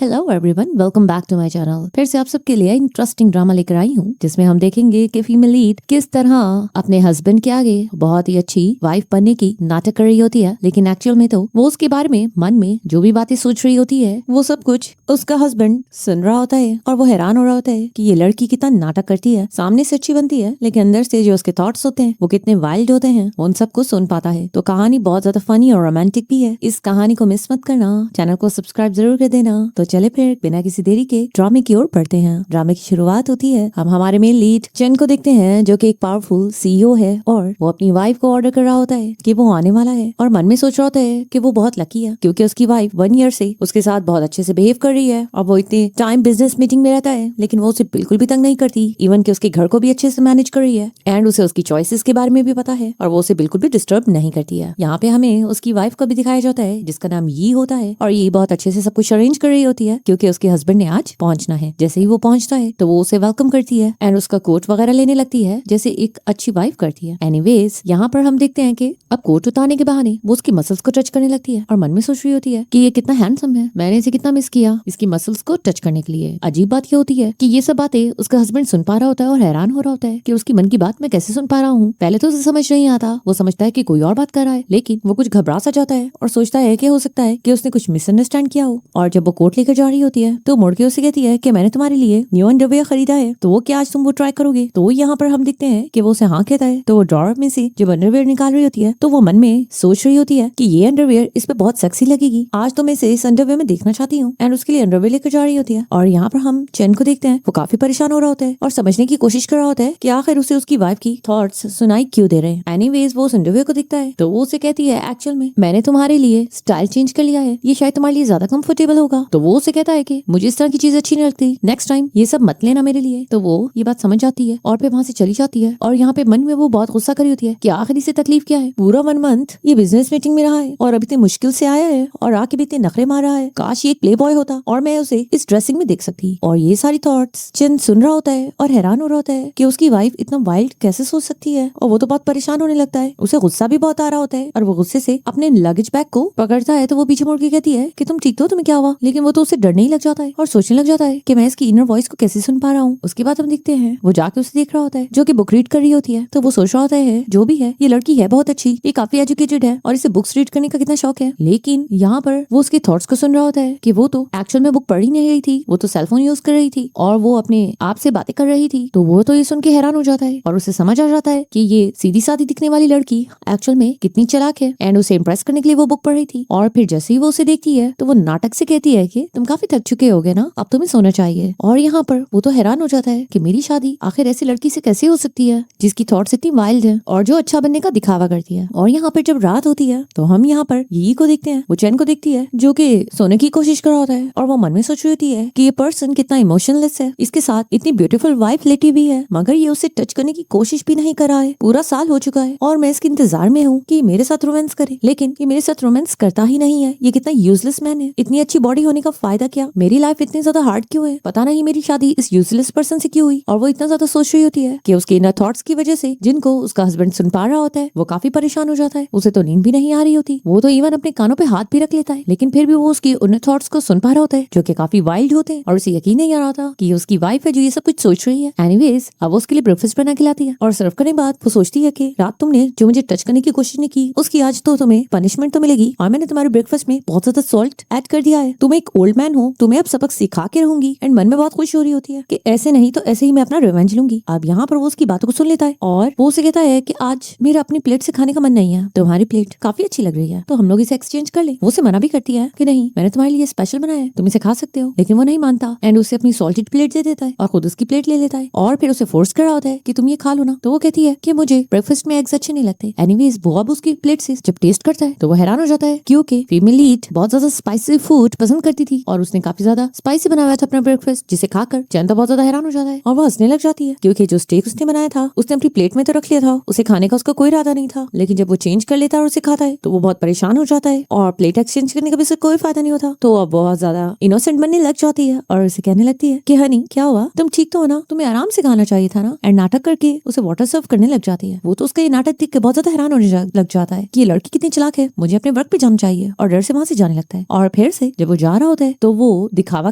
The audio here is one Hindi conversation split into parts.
Hello everyone, welcome back to my channel. फिर से आप सबके लिए इंटरेस्टिंग ड्रामा लेकर आई हूँ, जिसमें हम देखेंगे कि फीमेल लीड किस तरह अपने हस्बैंड के आगे बहुत ही अच्छी वाइफ बनने की नाटक कर रही होती है, लेकिन एक्चुअल में तो वो उसके बारे में मन में जो भी बातें सोच रही होती है वो सब कुछ उसका हस्बैंड सुन रहा होता है और वो हैरान हो रहा होता है कि ये लड़की कितना नाटक करती है। सामने से अच्छी बनती है लेकिन अंदर से जो उसके थॉट्स होते हैं वो कितने वाइल्ड होते हैं, उन सबको सुन पाता है। तो कहानी बहुत ज्यादा फनी और रोमांटिक भी है। इस कहानी को मिस मत करना, चैनल को सब्सक्राइब जरूर कर देना। तो चले फिर बिना किसी देरी के ड्रामे की ओर बढ़ते हैं। ड्रामे की शुरुआत होती है, हम हमारे मेन लीड चेन को देखते हैं जो कि एक पावरफुल सीईओ है और वो अपनी वाइफ को ऑर्डर कर रहा होता है कि वो आने वाला है और मन में सोच रहा होता है कि वो बहुत लकी है क्योंकि उसकी वाइफ 1 ईयर से उसके साथ बहुत अच्छे से बिहेव कर रही है और वो इतने टाइम बिजनेस मीटिंग में रहता है लेकिन वो उसे बिल्कुल भी तंग नहीं करती। इवन कि उसके घर को भी अच्छे से मैनेज कर रही है एंड उसे उसकी चॉइसेस के बारे में भी पता है और वो उसे बिल्कुल भी डिस्टर्ब नहीं करती है। यहाँ पे हमें उसकी वाइफ को भी दिखाया जाता है जिसका नाम यी होता है और ये बहुत अच्छे से सब कुछ अरेंज कर रही होती है क्योंकि उसके हस्बैंड ने आज पहुंचना है। जैसे ही वो पहुंचता है तो वो उसे वेलकम करती है एंड उसका कोट वगैरह लेने लगती है जैसे एक अच्छी वाइफ करती है। एनीवेज यहाँ पर हम देखते हैं कि अब कोट उतारने के बहाने वो उसकी मसल्स को टच करने लगती है और मन में सोच रही होती है कि ये कितना हैंडसम है, मैंने इसे कितना मिस किया इसकी मसल्स को टच करने के लिए। अजीब बात ये होती है कि ये सब बातें उसका हस्बैंड सुन पा रहा होता है और हैरान हो रहा होता है कि उसकी मन की बात मैं कैसे सुन पा रहा हूँ। पहले तो उसे समझ नहीं आता, वो समझता है कि कोई और बात कर रहा है लेकिन वो कुछ घबरा सा जाता है और सोचता है कि हो सकता है कि उसने कुछ मिसअंडरस्टैंड किया हो। और जब वो कोट लेकर जा रही होती है तो मुड़ के उसे कहती है कि मैंने तुम्हारे लिए न्यू अंडरवियर खरीदा है तो वो क्या आज तुम वो ट्राई करोगे। तो यहाँ पर हम देखते हैं कि वो उसे हाँ कहता है तो वो ड्रॉअर में से जब अंडरवियर निकाल रही होती है तो वो मन में सोच रही होती है कि ये अंडरवियर इस पे बहुत सेक्सी लगेगी, आज तो मैं इसे इस अंडरवियर में देखना चाहती हूँ एंड उसके लिए अंडरवियर लेकर जा रही होती है। और यहाँ पर हम चेन को देखते हैं, वो काफी परेशान हो रहा होता है और समझने की कोशिश कर रहा होता है कि आखिर उसे उसकी वाइफ की थॉट्स सुनाई क्यों दे रहे हैं। एनीवेज वो उस अंडरवियर को देखता है तो वो उसे कहती है एक्चुअल में मैंने तुम्हारे लिए स्टाइल चेंज कर लिया है, ये शायद तुम्हारे लिए ज्यादा कंफर्टेबल होगा। तो वो उसे कहता है कि मुझे इस तरह की चीज अच्छी नहीं लगती, नेक्स्ट टाइम ये सब मत लेना मेरे लिए। तो वो ये बात समझ जाती है और फिर वहाँ से चली जाती है और यहाँ पे मन में वो बहुत गुस्सा करी होती है कि आखिर इसे तकलीफ क्या है, पूरा 1 मंथ ये बिजनेस मीटिंग में रहा है और अभी इतनी मुश्किल से आया है और आके भी इतने नखरे मार रहा है, काश ये एक प्ले बॉय होता और मैं उसे इस ड्रेसिंग में देख सकती। और ये सारी थॉट्स चिन सुन रहा होता है और हैरान हो रहा होता है कि उसकी वाइफ इतना वाइल्ड कैसे सोच सकती है और वो तो बहुत परेशान होने लगता है, उसे गुस्सा भी बहुत आ रहा होता है और वो गुस्से से अपने लगेज बैग को पकड़ता है तो वो पीछे मुड़ के कहती है कि तुम ठीक तो, तुम्हें क्या हुआ। लेकिन वो तो उसे डरने ही लग जाता है और सोचने लग जाता है कि मैं इसकी इनर वॉइस को कैसे सुन पा रहा हूँ। उसके बाद हम देखते हैं वो जाके उसे देख रहा होता है जो कि बुक रीड कर रही होती है। तो वो सोच रहा होता है जो भी है ये लड़की है बहुत अच्छी, ये काफी एजुकेटेड है और इसे बुक्स रीड करने का कितना शौक है। लेकिन यहाँ पर वो उसके थॉट्स को सुन रहा होता है कि वो तो एक्चुअल में बुक पढ़ ही नहीं रही थी, वो तो सेलफोन यूज कर रही थी और वो अपने आप से बातें कर रही थी। तो वो तो ये सुन के हैरान हो जाता है और उसे समझ आ जाता है कि ये सीधी सादी दिखने वाली लड़की एक्चुअल में कितनी चालाक है एंड उसे इम्प्रेस करने के लिए वो बुक पढ़ रही थी। और फिर जैसे ही वो उसे देखती है तो वो नाटक से कहती है कि तुम काफी थक चुके होगे ना, अब तुम्हें सोना चाहिए। और यहाँ पर वो तो हैरान हो जाता है कि मेरी शादी आखिर ऐसी लड़की से कैसे हो सकती है जिसकी थॉट्स इतनी वाइल्ड है और जो अच्छा बनने का दिखावा करती है। और यहाँ पर जब रात होती है तो हम यहाँ पर यी को देखते हैं, वो चैन को देखती है जो कि सोने की कोशिश कर रहा होता है और वो मन में सोच रही होती है कि ये पर्सन कितना इमोशनलेस है, इसके साथ इतनी ब्यूटीफुल वाइफ लेटी हुई है मगर ये उसे टच करने की कोशिश भी नहीं कर रहा है। पूरा साल हो चुका है और मैं इसके इंतजार में हूँ कि मेरे साथ रोमांस करे, लेकिन ये मेरे साथ रोमांस करता ही नहीं है। ये कितना यूजलेस मैन है, इतनी अच्छी बॉडी होने का फायदा क्या, मेरी लाइफ इतनी ज्यादा हार्ड क्यों है, पता नहीं मेरी शादी इस यूजलेस पर्सन से क्यों हुई। और वो इतना ज्यादा सोच रही होती है कि उसके इनर थॉट्स की वजह से जिनको उसका हस्बैंड सुन पा रहा होता है वो काफी परेशान हो जाता है, उसे तो नींद भी नहीं आ रही होती, वो तो इवन अपने कानों पे हाथ भी रख लेता है लेकिन फिर भी वो उसकी उन थॉट्स को सुन पा रहा होता है जो कि काफी वाइल्ड होते हैं और उसे यकीन नहीं आ रहा था कि ये उसकी वाइफ है जो ये सब कुछ सोच रही है। एनीवेज अब वो उसके लिए ब्रेकफास्ट बना के लाती है और सर्व करने के बाद वो सोचती है कि रात तुमने जो मुझे टच करने की कोशिश नहीं की उसकी आज तो तुम्हें पनिशमेंट तो मिलेगी और मैंने तुम्हारे ब्रेकफास्ट में बहुत ज्यादा सॉल्ट ऐड कर दिया है, तुम एक ओल्ड मैन हो, तुम्हें अब सबक सिखा के रहूंगी। एंड मन में बहुत खुश हो रही होती है कि ऐसे नहीं तो ऐसे ही मैं अपना रिवेंज लूंगी। अब यहाँ पर वो उसकी बातों को सुन लेता है और वो उसे कहता है कि आज मेरा अपनी प्लेट से खाने का मन नहीं है, तुम्हारी प्लेट काफी अच्छी लग रही है तो हम लोग इसे एक्सचेंज कर ले। वो उसे मना भी करती है कि नहीं, मैंने तुम्हारे लिए स्पेशल बनाया है, तुम इसे खा सकते हो, लेकिन वो नहीं मानता एंड उसे अपनी सॉल्टेड प्लेट दे देता है और खुद उसकी प्लेट ले लेता है और फिर उसे फोर्स कर रहा होता है कि तुम ये खा लो ना। तो वो कहती है कि मुझे ब्रेकफास्ट में एग्स अच्छे नहीं लगते। एनीवेज वो अब उसकी प्लेट से जब टेस्ट करता है तो वो हैरान हो जाता है क्योंकि फीमेल लीड बहुत ज्यादा स्पाइसी फूड पसंद करती थी और उसने काफी ज्यादा स्पाइसी बनाया था अपना ब्रेकफास्ट, जिसे खाकर जनता बहुत ज्यादा हैरान हो जाता है और वो हंसने लग जाती है क्योंकि जो स्टेक उसने बनाया था उसने अपनी प्लेट में तो रख लिया था, उसे खाने का उसका कोई इरादा नहीं था, लेकिन जब वो चेंज कर लेता है और उसे खाता है तो वो बहुत परेशान हो जाता है और प्लेट एक्सचेंज करने का भी उसे कोई फायदा नहीं होता। तो अब बहुत ज्यादा इनोसेंट बनने लग जाती है और उसे कहने लगती है कि हनी क्या हुआ, तुम ठीक तो हो ना, तुम्हें आराम से खाना चाहिए था ना। एंड नाटक करके उसे वाटर सर्व करने लग जाती है। वो तो उसका ये नाटक देख के बहुत ज्यादा हैरान होने लग जाता है कि ये लड़की कितनी चालाक है, मुझे अपने वर्क पे जाना चाहिए और डर से वहाँ से जाने लगता है। और फिर से जब वो जा रहा होता है है तो वो दिखावा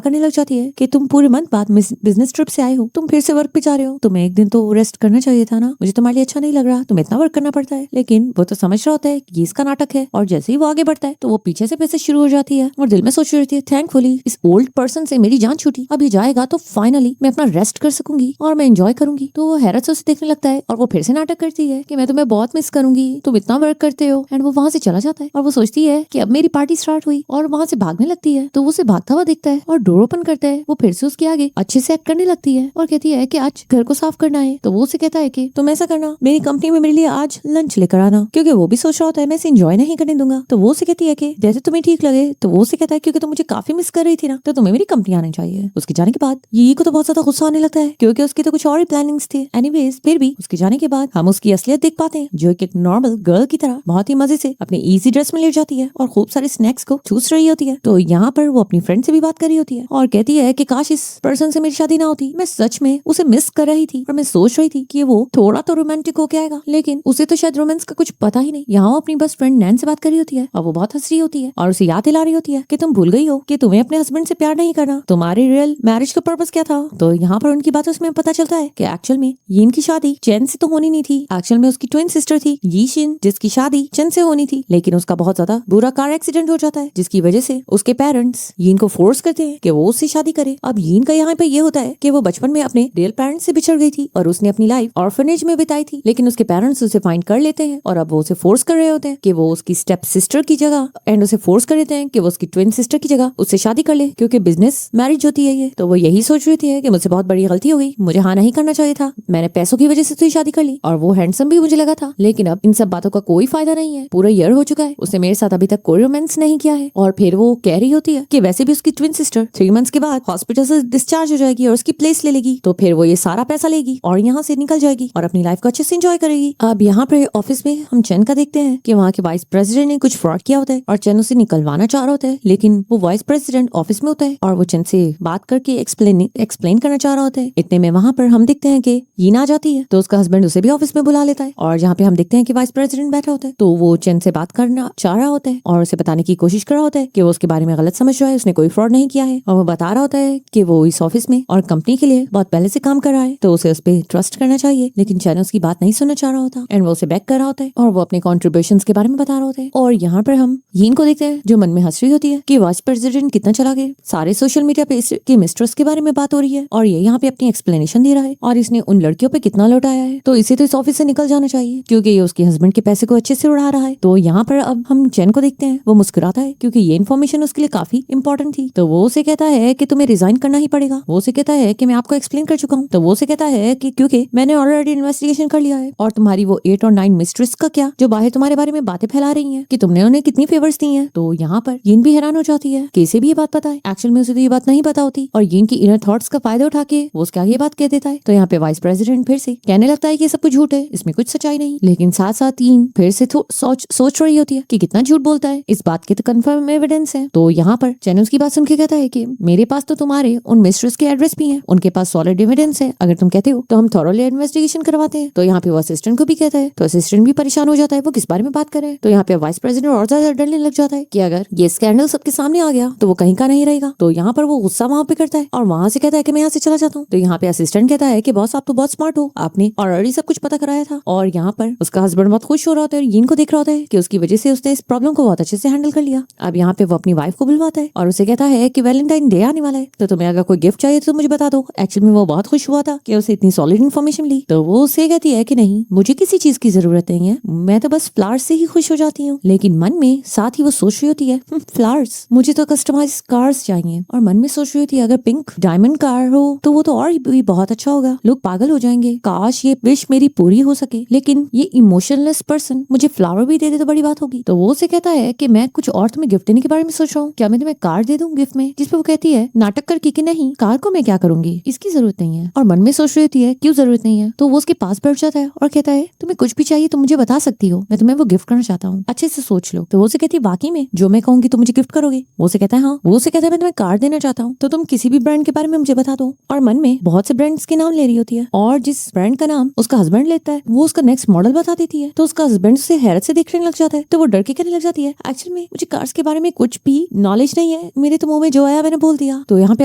करने लग जाती है कि तुम पूरे मंथ बाद बिजनेस ट्रिप से आए हो, तुम फिर से वर्क पे जा रहे हो, तुम्हें एक दिन तो रेस्ट करना चाहिए था ना, मुझे तुम्हारे लिए अच्छा नहीं लग रहा, तुम्हें इतना वर्क करना पड़ता है। लेकिन वो तो समझ रहा होता है कि ये इसका नाटक है, और जैसे ही वो आगे बढ़ता है तो वो पीछे से फिर से शुरू हो जाती है और दिल में सोच रही है, थैंकफुली इस ओल्ड पर्सन से मेरी जान छूटी, अब ये जाएगा तो फाइनली मैं अपना रेस्ट कर सकूंगी और मैं एंजॉय करूंगी। तो वो हैरत से उसे देखने लगता है और वो फिर से नाटक करती है कि मैं तुम्हें बहुत मिस करूंगी, तुम इतना वर्क करते हो, एंड वो वहां से चला जाता है। और वो सोचती है कि अब मेरी पार्टी स्टार्ट हुई और वहां से भागने लगती है। तो वो उसे भागता हुआ दिखता है और डोर ओपन करता है। वो फिर से उसके आगे अच्छे से एक्ट करने लगती है और कहती है कि आज घर को साफ करना है। तो वो उसे कहता है कि तुम ऐसा करना, मेरी कंपनी में मेरे लिए आज लंच लेकर आना, क्योंकि वो भी सोच रहा होता है मैं इसे एंजॉय नहीं करने दूंगा। तो वो उसे कहती है कि जैसे तुम्हें ठीक लगे। तो वो उसे कहता है क्योंकि तुम मुझे काफी मिस कर रही थी ना, तो तुम्हें मेरी कंपनी आनी चाहिए। उसके जाने के बाद यी को तो बहुत ज्यादा गुस्सा आने लगता है क्योंकि उसकी तो कुछ और ही प्लानिंग्स थे। एनीवेज फिर भी उसके जाने के बाद हम उसकी असलियत देख पाते हैं, जो एक नॉर्मल गर्ल की तरह बहुत ही मजे से अपने इजी ड्रेस में लेट जाती है और खूब सारे स्नैक्स को चूस रही होती है। तो यहाँ पर वो अपनी फ्रेंड से भी बात कर रही होती है और कहती है कि काश इस पर्सन से मेरी शादी ना होती, मैं सच में उसे मिस कर रही थी और मैं सोच रही थी कि वो थोड़ा तो रोमांटिक होके आएगा, लेकिन उसे तो शायद रोमांस का कुछ पता ही नहीं। यहाँ वो अपनी बेस्ट फ्रेंड नैन से बात कर रही होती है और वो बहुत हंस रही होती है और उसे याद दिला रही होती है कि तुम भूल गई हो कि तुम्हें अपने हस्बैंड से प्यार नहीं करना, तुम्हारे रियल मैरिज का पर्पस क्या था। तो यहाँ पर उनकी बातों से पता चलता है कि एक्चुअल में ये इनकी शादी चैन से तो होनी नहीं थी, एक्चुअल में उसकी ट्विन सिस्टर थी यी शिन, जिसकी शादी चैन से होनी थी, लेकिन उसका बहुत ज्यादा बुरा कार एक्सीडेंट हो जाता है, जिसकी वजह से उसके पेरेंट्स यीन को फोर्स करते हैं कि वो उससे शादी करे। अब यीन का यहाँ पे ये होता है कि वो बचपन में अपने रियल पेरेंट्स से बिछड़ गई थी और उसने अपनी लाइफ ऑर्फनेज में बिताई थी, लेकिन उसके पेरेंट्स उसे फाइंड कर लेते हैं और अब वो उसे फोर्स कर रहे होते हैं कि वो उसकी स्टेप सिस्टर की जगह एंड उसे फोर्स कर देते हैं कि वो उसकी ट्विन सिस्टर की जगह उससे शादी कर ले, क्योंकि बिजनेस मैरिज होती है ये। तो वो यही सोच रही थी कि मुझसे बहुत बड़ी गलती हो गई, मुझे हाँ नहीं करना चाहिए था, मैंने पैसों की वजह से तो शादी कर ली और वो हैंडसम भी मुझे लगा था, लेकिन अब इन सब बातों का कोई फायदा नहीं है। पूरा ईयर हो चुका है, उसने मेरे साथ अभी तक कोई रोमांस नहीं किया है। और फिर वो कह रही होती है कि वैसे भी उसकी ट्विन सिस्टर 3 मंथ्स के बाद हॉस्पिटल से डिस्चार्ज हो जाएगी और उसकी प्लेस ले लेगी, तो फिर वो ये सारा पैसा लेगी और यहाँ से निकल जाएगी और अपनी लाइफ को अच्छे से एंजॉय करेगी। अब यहाँ पर ऑफिस में हम चैन का देखते हैं कि वहाँ के वाइस प्रेसिडेंट ने कुछ फ्रॉड किया होता है और चैन उसे निकलवाना चाह रहा होता है, लेकिन वो वाइस प्रेसिडेंट ऑफिस में होता है और वो चैन से बात करके एक्सप्लेन करना चाह रहा होता है। इतने में वहाँ पर हम देखते हैं कि यीन आ जाती है, तो उसका हस्बैंड उसे भी ऑफिस में बुला लेता है और जहाँ पे हम देखते हैं कि वाइस प्रेसिडेंट बैठा होता है, तो वो चैन से बात करना चाह रहा होता है और उसे बताने की कोशिश कर रहा होता है कि वो उसके बारे में गलत समझ रहा है, उसने कोई फ्रॉड नहीं किया है, और वो बता रहा होता है कि वो इस ऑफिस में और कंपनी के लिए बहुत पहले से काम कर रहा है, तो उसे उस पर ट्रस्ट करना चाहिए। लेकिन चैन उसकी बात नहीं सुनना चाह रहा होता एंड वो उसे बैक कर रहा होता है और वो अपने कॉन्ट्रीब्यूशन के बारे में बता रहा होता है। और यहाँ पर हम यीन को देखते हैं जो मन में हंस रही होती है कि वाइस प्रेसिडेंट कितना चला गया, सारे सोशल मीडिया पे इसके मिस्ट्रेस के बारे में बात हो रही है और ये यहाँ पे अपनी एक्सप्लेनेशन दे रहा है और इसने उन लड़कियों पे कितना लौटाया है, तो इसे तो इस ऑफिस से निकल जाना चाहिए क्योंकि ये उसके हस्बैंड के पैसे को अच्छे से उड़ा रहा है। तो यहाँ पर अब हम चैन को देखते हैं, वो मुस्कुराता है क्योंकि ये इन्फॉर्मेशन उसके लिए काफी इंपॉर्टेंट थी। तो वो उसे कहता है कि तुम्हें रिजाइन करना ही पड़ेगा। वो उसे कहता है कि मैं आपको एक्सप्लेन कर चुका हूँ। तो वो उसे कहता है कि क्योंकि मैंने ऑलरेडी इन्वेस्टिगेशन कर लिया है और तुम्हारी वो 8 और 9 मिस्ट्रेस का क्या, जो बाहर तुम्हारे बारे में बातें फैला रही है कि तुमने उन्हें कितनी फेवर्स दी है। तो यहाँ पर यीन भी हैरान हो जाती है कि इसे भी ये बात पता है, एक्चुअल में उसे तो ये बात नहीं पता होती और यीन की इनर थॉट्स का फायदा उठा के वो उसके आगे ये बात कह देता है। तो यहाँ पे वाइस प्रेसिडेंट फिर से कहने लगता है कि ये सब कुछ झूठ है, इसमें कुछ सच्चाई नहीं, लेकिन साथ साथ यीन फिर से सोच रही होती है कि कितना झूठ बोलता है, इस बात के तो कंफर्म एविडेंस है। तो यहाँ पर चैन उसकी बात सुन के कहता है कि मेरे पास तो तुम्हारे उन मिस्ट्रेस के एड्रेस भी हैं, उनके पास सॉलिड एविडेंस है, अगर तुम कहते हो तो हम थॉरोली इन्वेस्टिगेशन करवाते हैं। तो यहाँ पे वो असिस्टेंट को भी कहता है, तो असिस्टेंट भी परेशान हो जाता है वो किस बारे में बात कर रहे हैं। तो यहाँ पे वाइस प्रेसिडेंट और ज्यादा डरने लग जाता है कि अगर ये स्कैंडल सबके सामने आ गया तो वो कहीं का नहीं रहेगा। तो यहाँ पर वो गुस्सा वहां पे करता है और वहां से कहता है कि मैं यहाँ से चला जाता हूँ। तो यहाँ पे असिस्टेंट कहता है कि बॉस आप तो बहुत स्मार्ट हो, आपने ऑलरेडी सब कुछ पता कराया था। और यहाँ पर उसका हस्बैंड बहुत खुश हो रहा होता है और यीन को देख रहा होता है कि उसकी वजह से उसने इस प्रॉब्लम को बहुत अच्छे से हैंडल कर लिया। अब यहाँ पे वो अपनी वाइफ को बुलवाता है और उसे कहता है कि वैलेंटाइन डे आने वाला है, तो तुम्हें अगर कोई गिफ्ट चाहिए तो मुझे बता दो। एक्चुअली में वो बहुत खुश हुआ था कि उसे इतनी सॉलिड इन्फॉर्मेशन मिली। तो वो उसे कहती है कि नहीं, मुझे किसी चीज की जरूरत नहीं है, मैं तो बस फ्लावर्स से ही खुश हो जाती हूँ। लेकिन मन में साथ ही वो सोच रही होती है फ्लावर्स, मुझे तो कस्टमाइज कार्स चाहिए। और मन में सोच रही होती है अगर पिंक डायमंड कार हो तो वो तो और भी बहुत अच्छा होगा, लोग पागल हो जाएंगे, काश ये विश मेरी पूरी हो सके। लेकिन ये इमोशनलेस पर्सन मुझे फ्लावर भी दे दे तो बड़ी बात होगी। तो वो उसे कहता है कि मैं कुछ और तुम्हें गिफ्ट देने के बारे में सोच रहा हूँ, क्या मैं तुम्हें कार दे दूं गिफ्ट में। जिस पे वो कहती है नाटक करके कि नहीं, कार को मैं क्या करूंगी, इसकी जरूरत नहीं है। और मन में सोच रही होती है क्यों जरूरत नहीं है। तो वो उसके पास बैठ जाता है और कहता है तुम्हें कुछ भी चाहिए तो मुझे बता सकती हो, मैं तुम्हें वो गिफ्ट करना चाहता हूँ, अच्छे से सोच लो। तो वो उसे कहती है वाकई में जो मैं कहूंगी तो मुझे गिफ्ट करोगे। वो उसे कहता है हाँ। वो उसे कहता है मैं तुम्हें कार देना चाहता हूँ, तो तुम किसी भी ब्रांड के बारे में मुझे बता दो। और मन में बहुत से ब्रांड्स के नाम ले रही होती है और जिस ब्रांड का नाम उसका हस्बैंड लेता है वो उसका नेक्स्ट मॉडल बता देती है। तो उसका हस्बैंड उसे हैरत से देखने लग जाता है। तो वो डर के कहने लग जाती है एक्चुअली में मुझे कार्स के बारे में कुछ भी नॉलेज नहीं है, मेरे तो मुंह में जो आया मैंने बोल दिया। तो यहाँ पे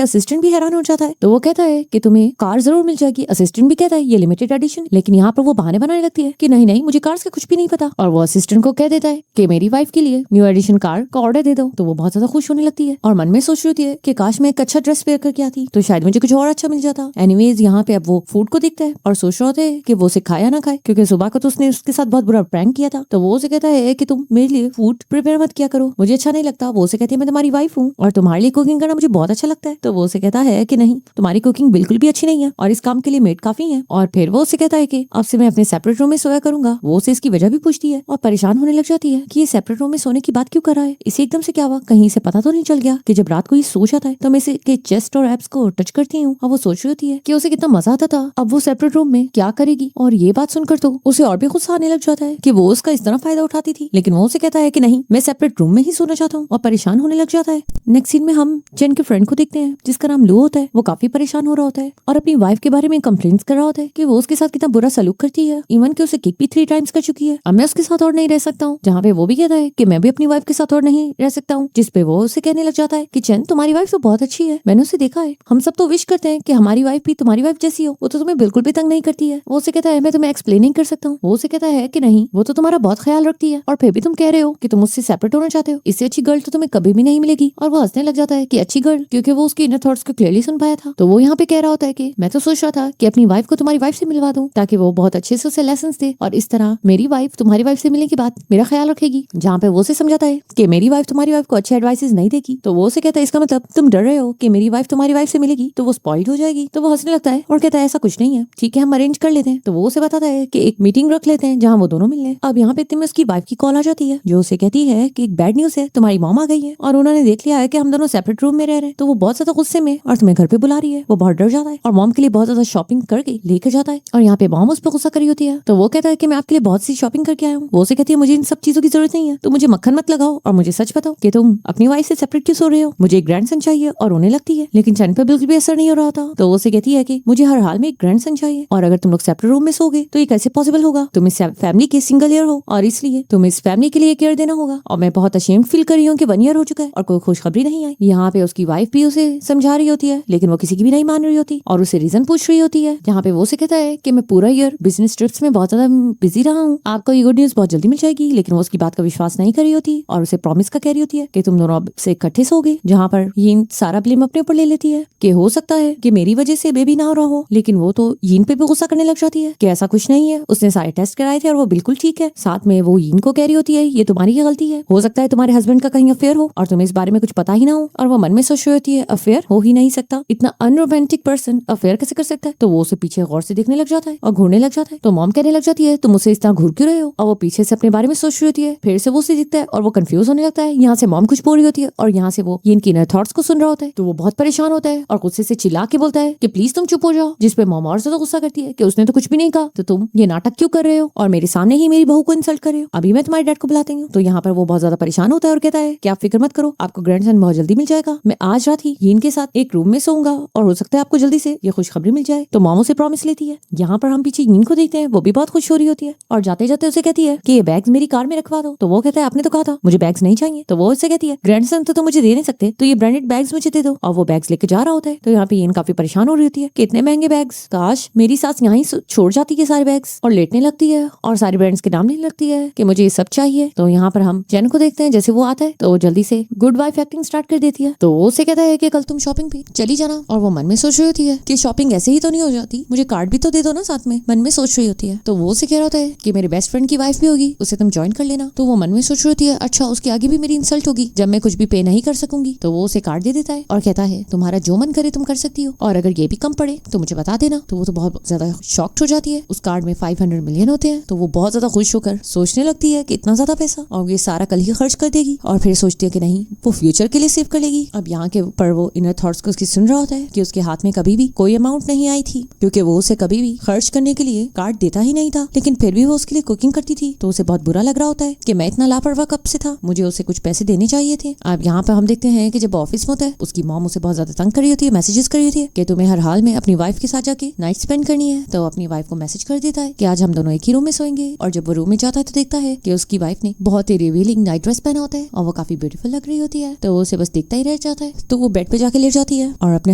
असिस्टेंट भी हैरान हो जाता है। तो वो कहता है कि तुम्हें कार जरूर मिल जाएगी। असिस्टेंट भी कहता है ये लिमिटेड एडिशन, लेकिन यहाँ पर वो बहाने बनाने लगती है कि नहीं नहीं मुझे कार्स का कुछ भी नहीं पता। और वो असिस्टेंट को कह देता है कि मेरी वाइफ के लिए न्यू एडिशन कार का ऑर्डर दे दो। तो वो बहुत ज्यादा खुश होने लगती है और मन में सोच रही होती है कि काश मैं एक अच्छा ड्रेस वेयर करके आती तो शायद मुझे कुछ और अच्छा मिल जाता। एनीवेज यहाँ पे अब वो फूड को देखता है और सोच रहा होता है कि वो उसे खाए या ना खाए, क्योंकि सुबह को तो उसने उसके साथ बहुत बुरा प्रैंक किया था। तो वो उसे कहता है कि तुम मेरे लिए फूड प्रिपेयर मत किया करो, मुझे अच्छा नहीं लगता। वो उसे कहती है मैं तुम्हारी वाइफ हूँ और तुम्हारे लिए कुकिंग करना मुझे बहुत अच्छा लगता है। तो वो उसे कहता है कि नहीं, तुम्हारी कुकिंग बिल्कुल भी अच्छी नहीं है और इस काम के लिए मेड काफी है। और फिर वो उसे कहता है कि अब से मैं अपने सेपरेट रूम में सोया करूंगा। वो उसे इसकी वजह भी पूछती है और परेशान होने लग जाती है कि ये सेपरेट रूम में सोने की बात क्यों कर रहा है, इसे एकदम से क्या हुआ, कहीं इसे पता तो नहीं चल गया कि जब रात को ये सो जाता है तो मैं इसे के चेस्ट और एब्स को टच करती हूँ। और वो सोच रही होती है कि उसे कितना मजा आता था, अब वो सेपरेट रूम में क्या करेगी। और ये बात सुनकर तो उसे और भी गुस्सा आने लग जाता है कि वो उसका इस तरह फायदा उठाती थी, लेकिन वो उसे कहता है कि नहीं, मैं सेपरेट रूम में ही सोना चाहता हूँ और परेशान होने लग जाता है। नेक्स्ट सीन में हम जेन के फ्रेंड को देखते हैं जिसका नाम लू होता है। वो काफी परेशान हो रहा होता है और अपनी वाइफ के बारे में कंप्लेंट्स कर रहा होता है कि वो उसके साथ कितना बुरा सलूक करती है, इवन कि उसे किक भी 3 टाइम्स कर चुकी है। अब मैं उसके साथ और नहीं रह सकता हूँ। जहाँ पे वो भी कहता है कि मैं भी अपनी वाइफ के साथ और नहीं रह सकता हूँ, जिस पे वो उसे कहने लग जाता है कि चैन तुम्हारी वाइफ तो बहुत अच्छी है, मैंने उसे देखा है, हम सब तो विश करते हैं कि हमारी वाइफ भी तुम्हारी वाइफ जैसी हो, वो तो तुम्हें बिल्कुल भी तंग नहीं करती है। वो उसे कहता है मैं तुम्हें एक्सप्लेन नहीं कर सकता हूँ। वो उसे कहता है कि नहीं, वो तो तुम्हारा बहुत ख्याल रखती है और फिर भी तुम कह रहे हो कि तुम उससे सेपरेट होना चाहते हो, इससे अच्छी गर्ल तो तुम्हें कभी भी नहीं मिलेगी। और वो हंसने लग जाता है कि अच्छी गर्ल, क्योंकि वो उसके इनर थॉट्स को क्लियरली सुन पाया था। तो वो यहाँ पे कह रहा होता है कि मैं तो सोच रहा था कि अपनी वाइफ को तुम्हारी वाइफ से मिलवा दूं ताकि वो बहुत अच्छे से उसे लेसन दे और इस तरह मेरी वाइफ तुम्हारी वाइफ से मिलने के बाद मेरा ख्याल रखेगी। जहाँ पे वो उसे समझाता है कि मेरी वाइफ तुम्हारी वाइफ को अच्छे एडवाइसेस नहीं देगी। तो वो उसे कहता है इसका मतलब तुम डर रहे हो कि मेरी वाइफ तुम्हारी वाइफ से मिलेगी तो वो स्पॉइल्ड हो जाएगी। तो वो हंसने लगता है और कहता है ऐसा कुछ नहीं है, ठीक है हम अरेंज कर लेते हैं। तो वो उसे बताता है कि एक मीटिंग रख लेते हैं जहाँ वो दोनों मिल लें। अब यहाँ पे इतने में उसकी वाइफ की कॉल आ जाती है जो उसे कहती है कि एक बैड न्यूज है, तुम्हारी मॉम आ गई है और उन्होंने देख लिया है कि हम दोनों सेपरेट रूम में रह रहे हैं। तो वो बहुत ज्यादा गुस्से में और तुम्हें घर पे बुला रही है। वो बहुत डर जाता है और मॉम के लिए बहुत ज्यादा शॉपिंग करके लेकर जाता है और यहाँ पे मॉम उस पर गुस्सा करी होती है। तो वो कहता है कि मैं आपके लिए बहुत सी शॉपिंग करके आया हूँ। वो उसे कहती है मुझे इन सब चीजों की जरूरत नहीं है, तो मुझे मक्खन मत लगाओ और मुझे सच बताओ कि तुम अपनी वाइफ से सेपरेट क्यों सो रहे हो, मुझे एक ग्रैंडसन चाहिए। और रोने लगती है, लेकिन चैन पे बिल्कुल भी असर नहीं हो रहा था। तो वो उसे कहती है कि मुझे हर हाल में एक ग्रैंडसन चाहिए और अगर तुम लोग सेपरेट रूम में सोगे तो ये कैसे पॉसिबल होगा, तुम इस फैमिली के सिंगल ईयर हो और इसलिए तुम इस फैमिली के लिए केयर देना होगा। और मैं बहुत अशेम्ड फील कर रही हूँ कि 1 ईयर हो चुका है और कोई खुशखबरी नहीं आई। यहाँ पे उसकी वाइफ भी उसे समझा रही होती है लेकिन वो किसी की भी नहीं मान रही होती और उसे रीजन पूछ रही होती है। जहाँ पे वो उसे कहता है कि मैं पूरा ईयर बिजनेस ट्रिप्स में बहुत ज्यादा बिजी रहा हूँ, आपको ये गुड न्यूज बहुत जल्दी मिल जाएगी। लेकिन वो उसकी बात का विश्वास नहीं कर रही होती और उसे प्रॉमिस का कह रही होती है कि तुम दोनों अब से इकट्ठे सोगे। जहाँ पर यीन सारा ब्लेम अपने ऊपर ले लेती है कि हो सकता है कि मेरी वजह से बेबी ना हो रहा हो, लेकिन वो तो यीन पे भी गुस्सा करने लग जाती है कि ऐसा कुछ नहीं है, उसने सारे टेस्ट कराए थे और वो बिल्कुल ठीक है। साथ में वो यीन को कह रही होती है ये तुम्हारी ही गलती है, हो सकता है तुम्हारे हस्बैंड का कहीं अफेयर हो और तुम्हें इस बारे में कुछ पता ही ना हो। और वो मन में सोच रही होती है अफेयर हो ही नहीं सकता, इतना अनरोमांटिक पर्सन अफेयर कैसे कर सकता है। तो वो उसे पीछे गौर से देखने लग जाता है और घूरने लग जाता है। तो मॉम कहने लग जाती है तुम उसे इस तरह घूर क्यों रहे हो, और वो पीछे से अपने बारे में सोच रही होती है। फिर से वो उसे दिखता है और वो कंफ्यूज होने लगता है। यहाँ से मॉम कुछ बोल रही होती है और यहाँ से वो इनकी इनर थॉट्स को सुन रहा होता है। तो वो बहुत परेशान होता है और गुस्से से चिल्ला के बोलता है कि प्लीज तुम चुप हो जाओ, जिस पे मॉम और ज्यादा गुस्सा करती है कि उसने तो कुछ भी नहीं कहा, तो तुम ये नाटक क्यों कर रहे हो और मेरे सामने ही मेरी बहू को इंसल्ट कर रहे हो, अभी मैं तुम्हारे डैड को बुलाती हूँ। तो यहाँ पर वो बहुत ज्यादा परेशान होता है और कहता है कि आप फिक्र मत करो, आपको ग्रैंडसन बहुत जल्दी मिल जाएगा, मैं आज रात ही यीन के साथ एक रूम में सोऊंगा और हो सकता है आपको जल्दी से ये खुशखबरी मिल जाए। तो मॉम उसे प्रॉमिस लेती है। यहाँ पर हम पीछे यीन को देखते हैं, वो भी बहुत खुश हो रही होती है और जाते जाते उसे कहती है कि ये बैग्स मेरी कार में रखवा दो। तो वो कहता है आपने तो कहा था मुझे बैग्स नहीं चाहिए। तो वो उससे कहती है ग्रैंडसन तो मुझे दे नहीं सकते, तो ये ब्रांडेड बैग्स मुझे दे दो। और वो बैग्स लेके जा रहा होता है। तो यहाँ पे यीन काफी परेशान हो रही होती है कि इतने महंगे बैग्स, काश मेरी सास यहाँ ही छोड़ जाती है सारे बैग्स, और लेटने लगती है और सारे ब्रांड्स के नाम लेने लगती है कि मुझे ये सब चाहिए। तो यहाँ पर हम जेन को देखते हैं, जैसे वो आता है तो वो जल्दी से गुड वाइफ एक्टिंग स्टार्ट कर देती है। तो वो उसे कहता है कि कल तुम शॉपिंग पे चली जाना, और वो मन में सोच रही होती है कि शॉपिंग ऐसे ही तो नहीं हो जाती, मुझे कार्ड भी तो दे दो ना साथ में, मन में सोच रही होती है। तो वो उसे कह रहा होता है कि मेरे बेस्ट फ्रेंड की वाइफ भी होगी, उसे तुम ज्वाइन कर लेना। तो वो मन में सोच रही होती है अच्छा उसके आगे भी मेरी इंसल्ट होगी जब मैं कुछ भी पे नहीं कर सकूंगी। तो वो उसे कार्ड दे देता है और कहता है तुम्हारा जो मन करे तुम कर सकती हो, और अगर ये भी कम पड़े तो मुझे बता देना। तो वो तो बहुत ज्यादा शॉक्ड हो जाती है। उस कार्ड में 500 मिलियन होते हैं। तो वो बहुत ज्यादा खुश होकर सोचने लगती है कि इतना ज्यादा पैसा और ये सारा कल ही खर्च कर देगी, और फिर सोचती है कि नहीं वो फ्यूचर के लिए सेव कर लेगी। अब यहाँ के पर वो इनर थॉट्स को उसकी सुन रहा होता है कि उसके हाथ में कभी भी कोई अमाउंट नहीं आई थी, क्योंकि वो उसे कभी भी खर्च करने के लिए कार्ड देता ही नहीं था, लेकिन फिर भी वो उसके लिए कुकिंग करती थी। तो उसे बहुत बुरा लग रहा होता है कि मैं इतना लापरवाह कब से था, मुझे उसे कुछ पैसे देने चाहिए थे। अब यहाँ पे हम देखते हैं कि जब ऑफिस में होता है उसकी मॉम उसे बहुत ज्यादा तंग कर रही होती है, मैसेजेस कर रही होती है कि तुम्हें हर हाल में अपनी वाइफ के साथ जाके नाइट स्पेंड करनी है। तो अपनी वाइफ को मैसेज कर देता है कि आज हम दोनों एक ही रूम में सोएंगे, और जब वो रूम में जाता है तो देखता है कि उसकी वाइफ ने बहुत ही रिवीलिंग नाइट ड्रेस पहना होता है और वो काफी ब्यूटीफुल लग रही होती है। तो वो उसे बस देखता ही रह जाता है। तो वो बेड पे जाके लेट जाती है और अपने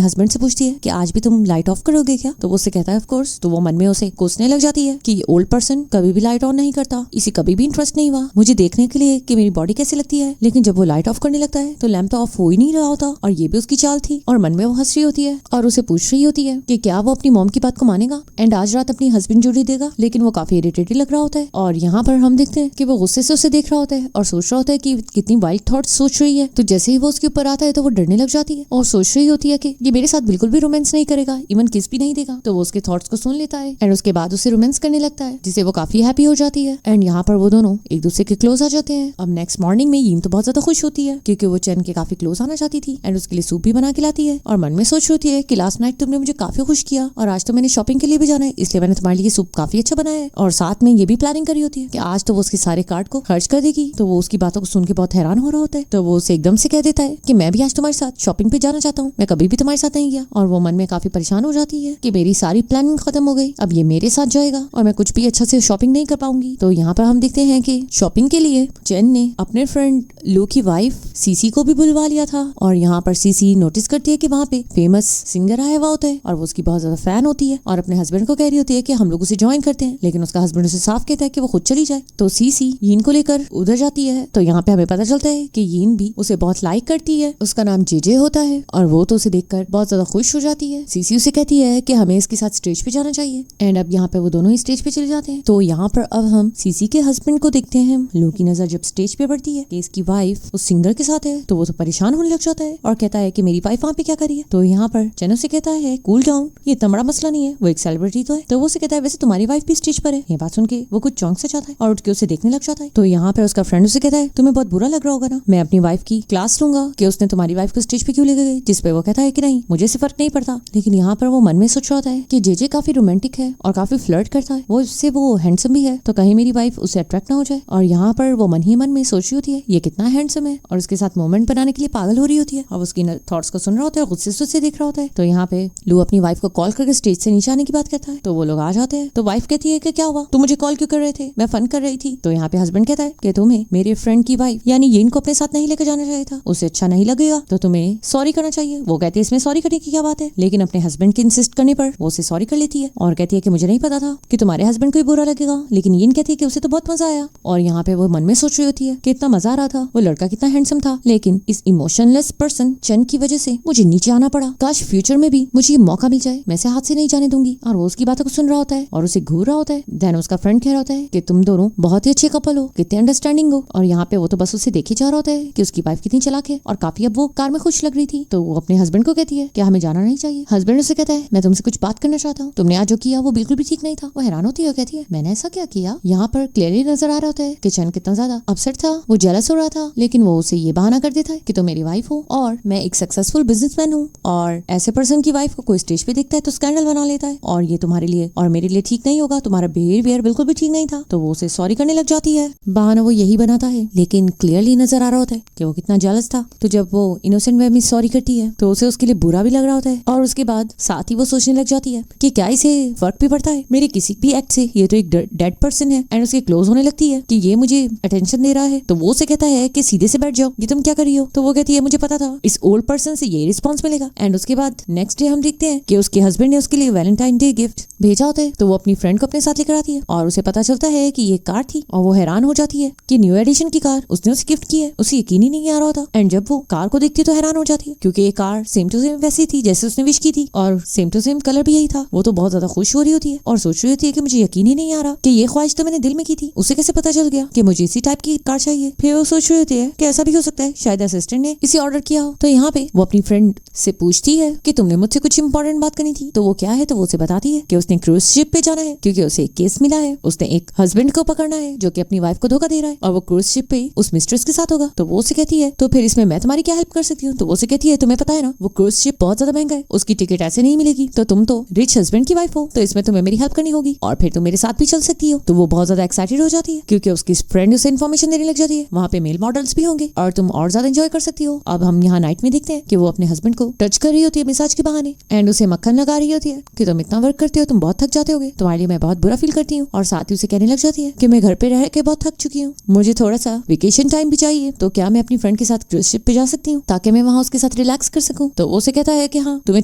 हस्बैंड से पूछती है कि आज भी तुम लाइट ऑफ करोगे क्या? तो वो उससे कहता है ऑफ कोर्स। तो वो मन में उसे कोसने लग जाती है कि ये ओल्ड पर्सन कभी भी लाइट ऑन नहीं करता, इसे कभी भी इंटरेस्ट नहीं हुआ मुझे देखने के लिए कि मेरी बॉडी कैसे लगती है। लेकिन जब वो लाइट ऑफ करने लगता है तो लैंप तो ऑफ हो ही नहीं रहा होता और ये भी उसकी चाल थी। और मन में वो हंस रही होती है और उसे पूछ रही होती है कि क्या वो अपनी मॉम की बात को मानेगा एंड आज रात अपनी हस्बैंड जुड़ी देगा। लेकिन वो काफी इरिटेटेड लग रहा होता है और यहाँ पर हम देखते हैं कि वो गुस्से से उसे देख रहा होता है और सोच रहा होता है कि कितनी वाइल्ड थॉट्स सोच रही है। तो जैसे ही वो उसके ऊपर आता है तो वो डरने लग जाती है और सोच रही होती है कि ये मेरे साथ बिल्कुल भी रोमांस नहीं करेगा, इवन किस भी नहीं देगा। तो वो उसके थॉट्स को सुन लेता है एंड उसके बाद उसे रोमांस करने लगता है जिससे वो काफी हैप्पी हो जाती है एंड यहाँ पर वो दोनों एक दूसरे के क्लोज आ जाते हैं। अब नेक्स्ट मॉर्निंग में यीन तो बहुत ज्यादा खुश होती है क्योंकि वो चैन के काफी क्लोज आना चाहती थी एंड उसके लिए सूप भी बना के लाती है और मन में सोच होती है कि लास्ट नाइट तुमने मुझे काफी खुश किया और आज तो मैंने शॉपिंग के लिए भी जाना है इसलिए मैंने तुम्हारे लिए सूप काफी अच्छा बनाया है। और साथ में ये भी प्लानिंग करी होती है कि आज तो वो उसके सारे कार्ड को खर्च कर देगी। तो वो उसकी बातों को सुन के बहुत हैरान हो रहा होता है। तो वो उसे एकदम से कह देता है कि मैं भी आज तुम्हारे साथ शॉपिंग पे जाना चाहता हूँ, मैं कभी भी तुम्हारे साथ नहीं गया। और वो मन में काफी परेशान हो जाती है कि मेरी सारी प्लानिंग खत्म हो गई, अब ये मेरे साथ जाएगा और मैं कुछ भी अच्छा से शॉपिंग नहीं कर पाऊंगी। तो यहाँ पर हम देखते हैं कि शॉपिंग के लिए चेन ने अपने फ्रेंड लू की वाइफ सीसी को भी बुलवा लिया था और यहाँ पर सीसी नोटिस करती है कि वहाँ पे फेमस सिंगर आया हुआ होता है और वो उसकी बहुत ज्यादा फैन होती है और अपने हस्बैंड को कह रही होती है कि हम लोग उसे ज्वाइन करते हैं। लेकिन उसका हस्बैंड उसे साफ कहता है कि वो खुद चली जाए। तो सीसी यीन को लेकर उधर जाती है। तो यहाँ पे हमें पता चलता है कि यीन भी उसे बहुत लाइक करती है। उसका नाम जेजे होता है और वो तो उसे देखकर बहुत ज्यादा खुश हो जाती है। सीसी उसे कहती है कि हमें इसके साथ स्टेज पे जाना चाहिए एंड अब यहाँ पे वो दोनों ही स्टेज पे चले जाते हैं। तो यहाँ पर अब हम सीसी के हस्बैंड को देखते हैं। लू की नजर जब स्टेज पे पड़ती है कि इसकी वाइफ उस सिंगर के साथ है तो वो तो परेशान होने लग जाता है और कहता है कि मेरी वाइफ वहाँ पे क्या करी है। तो यहाँ पर चैन उसे कहता है कूल डाउन, ये इतना बड़ा मसला नहीं है, वो एक सेलिब्रिटी तो है। तो वो उसे कहता है वैसे तुम्हारी वाइफ भी स्टेज पर है। ये बात सुन के वो कुछ चौंक से जाता है और उठ के उसे देखने लग जाता है। तो यहाँ पे उसका फ्रेंड उसे कहता है तुम्हें बहुत बुरा लग रहा होगा ना, मैं अपनी वाइफ की क्लास लूंगा कि उसने तुम्हारी वाइफ को स्टेज पे क्यों ले गए। जिस पे वो कहता है कि नहीं मुझे से फर्क नहीं पड़ता। लेकिन यहाँ पर वो मन में सोच रहा होता है कि जेजे काफी रोमांटिक है और काफी फ्लर्ट करता है, वो इससे वो हैंडसम भी है, तो कहीं मेरी वाइफ उसे अट्रैक्ट ना हो जाए। और यहाँ पर वो मन ही मन में सोच रही होती है ये कितना हैंडसम है और उसके साथ मोमेंट बनाने के लिए पागल हो रही होती है और उसकी थॉट्स को सुन रहा होता है, गुस्से से देख रहा होता है। तो यहाँ पे लू अपनी वाइफ को कॉल करके स्टेज से नीचे आने की बात करता है। तो वो लोग आ जाते हैं। तो वाइफ कहती है कि क्या हुआ, तुम मुझे कॉल क्यों कर रहे थे, मैं फन कर रही थी। तो यहाँ पे हस्बैंड कहता है कि तुम्हें मेरे फ्रेंड की वाइफ यानी यीन को अपने साथ नहीं लेकर जाना चाहिए था, उसे अच्छा नहीं लगेगा तो तुम्हें सॉरी करना चाहिए। वो कहती है इसमें सॉरी करने की क्या बात है। लेकिन अपने हस्बैंड के इंसिस्ट करने पर वो उसे सॉरी कर लेती है और कहती है कि मुझे नहीं पता था कि तुम्हारे हस्बैंड को बुरा लगेगा। लेकिन यीन कहती है कि उसे तो बहुत मजा आया। और यहाँ पे वो मन में सोच रही होती है कि इतना मजा आ रहा था, वो लड़का कितना हैंडसम था, लेकिन इस इमोशनलेस पर्सन चैन की वजह से मुझे नीचे आना पड़ा। काश फ्यूचर में भी मुझे ये मौका मिल जाए, मैं इसे हाथ से नहीं जाने दूंगी। और वो उसकी बातों को सुन रहा होता है और उसे घूर रहा होता है। देन उसका फ्रेंड कह रहा होता है कि तुम दोनों बहुत ही अच्छे कपल हो, कितने अंडरस्टैंडिंग हो। और यहाँ पे वो तो बस उसे देखे जा रहा होता है कि उसकी वाइफ कितनी चालाक है और काफी अब वो कार में खुश लग रही थी। तो वो अपने हस्बैंड को कहती है कि हमें जाना नहीं चाहिए। हस्बैंड उसे कहता है मैं तुमसे कुछ बात करना चाहता हूँ, तुमने आज जो किया वो बिल्कुल भी ठीक नहीं था। वो हैरान होती है, कहती है मैंने ऐसा क्या किया। यहाँ पर क्लियरली नजर आ रहा होता है कि चैन कितना ज्यादा अपसेट था, वो जेलस हो रहा था। लेकिन वो उसे ये बहाना कर देता है कि तुम मेरी वाइफ हो और मैं एक सक्सेसफुल बिजनेसमैन हूँ और ऐसे पर्सन की वाइफ को कोई स्टेज पे देखता है तो स्कैंडल बना लेता है और ये तुम्हारे लिए और मेरे लिए ठीक नहीं होगा, तुम्हारा बिहेवियर बिल्कुल भी ठीक नहीं था। तो वो उसे सॉरी करने लग जाती है। बहाना वो यही बनाता है लेकिन क्लियरली नजर आ रहा होता है कि वो कितना जेलस था। तो जब वो इनोसेंट वे में सॉरी करती है तो उसे उसके लिए बुरा भी लग रहा होता है और उसके बाद साथ ही वो सोचने लग जाती है कि क्या इसे फर्क भी पड़ता है मेरे किसी भी एक्ट से, ये तो एक डेड पर्सन है। एंड उसके क्लोज होने लगती है कि ये मुझे अटेंशन दे रहा है। तो वो उसे कहता है कि सीधे से बैठ जाओ, ये तुम क्या कर रही हो। तो वो कहती है मुझे पता था इस ओल्ड पर्सन से ये रिस्पॉन्स मिलेगा। एंड उसके बाद नेक्स्ट डे हम देखते हैं कि उसके हस्बैंड ने उसके लिए वैलेंटाइन डे गिफ्ट भेजा होता है। तो वो अपनी फ्रेंड को अपने साथ लेकर आती है और उसे पता चलता है कि ये कार थी और वो हैरान हो जाती है कि न्यू एडिशन की कार उसने उसे गिफ्ट की है। उसे यकीन ही नहीं आ रहा था। एंड जब वो कार को देखती है तो हैरान हो जाती है क्योंकि ये कार सेम टू सेम वैसी थी जैसे उसने विश की थी और सेम टू सेम कलर भी यही था। वो तो बहुत ज्यादा खुश हो रही होती है और सोच रही होती है कि मुझे यकीन ही नहीं आ रहा कि ये ख्वाहिश तो मैंने दिल में की थी, उसे कैसे पता चल गया कि मुझे इसी टाइप की कार चाहिए। फिर वो सोच रही होती है कि ऐसा भी हो सकता है शायद असिस्टेंट ने इसे ऑर्डर किया हो। तो यहाँ पे वो अपनी फ्रेंड से पूछती है कि तुमने मुझसे कुछ इंपॉर्टेंट बात करनी थी। तो वो क्या है, तो वो उसे बताती है कि उसने क्रूज शिप पे जाना है क्योंकि उसे एक केस मिला है, उसने एक हस्बैंड को पकड़ना है जो कि अपनी वाइफ को धोखा दे रहा है और वो क्रूज शिप पे उस मिस्ट्रेस के साथ होगा। तो वो उसे कहती है तो फिर इसमें मैं तुम्हारी क्या हेल्प कर सकती हूँ। तो वो उसे कहती है तुम्हें पता है ना वो क्रूज शिप बहुत ज्यादा महंगा है, उसकी टिकट ऐसे नहीं मिलेगी, तो तुम तो रिच हस्बैंड की वाइफ हो तो इसमें तुम्हें मेरी हेल्प करनी होगी और फिर तुम मेरे साथ भी चल सकती हो। तो वो बहुत ज्यादा एक्साइटेड हो जाती है क्योंकि उसकी फ्रेंड उसे इन्फॉर्मेशन देने लग जाती है वहाँ पे मेल मॉडल्स भी होंगे और तुम और ज्यादा एंजॉय कर सकती हो। अब हम यहाँ नाइट में देखते हैं कि वो अपने हस्बैंड को टच कर रही होती है मिसाज के बहाने एंड उसे मक्खन लगा रही होती है कि तुम इतना वर्क करते हो तुम बहुत थक जाते होगे, तुम्हारे लिए मैं बहुत बुरा फील करती हूँ। और साथ ही उसे कहने लग जाती है कि मैं घर पे रह के बहुत थक चुकी हूँ, मुझे थोड़ा सा वेकेशन टाइम भी चाहिए, तो क्या मैं अपनी फ्रेंड के साथ क्रूज शिप पे जा सकती हूँ ताकि मैं वहाँ उसके साथ रिलैक्स कर सकूँ। तो वो उसे कहता है कि हाँ तुम्हें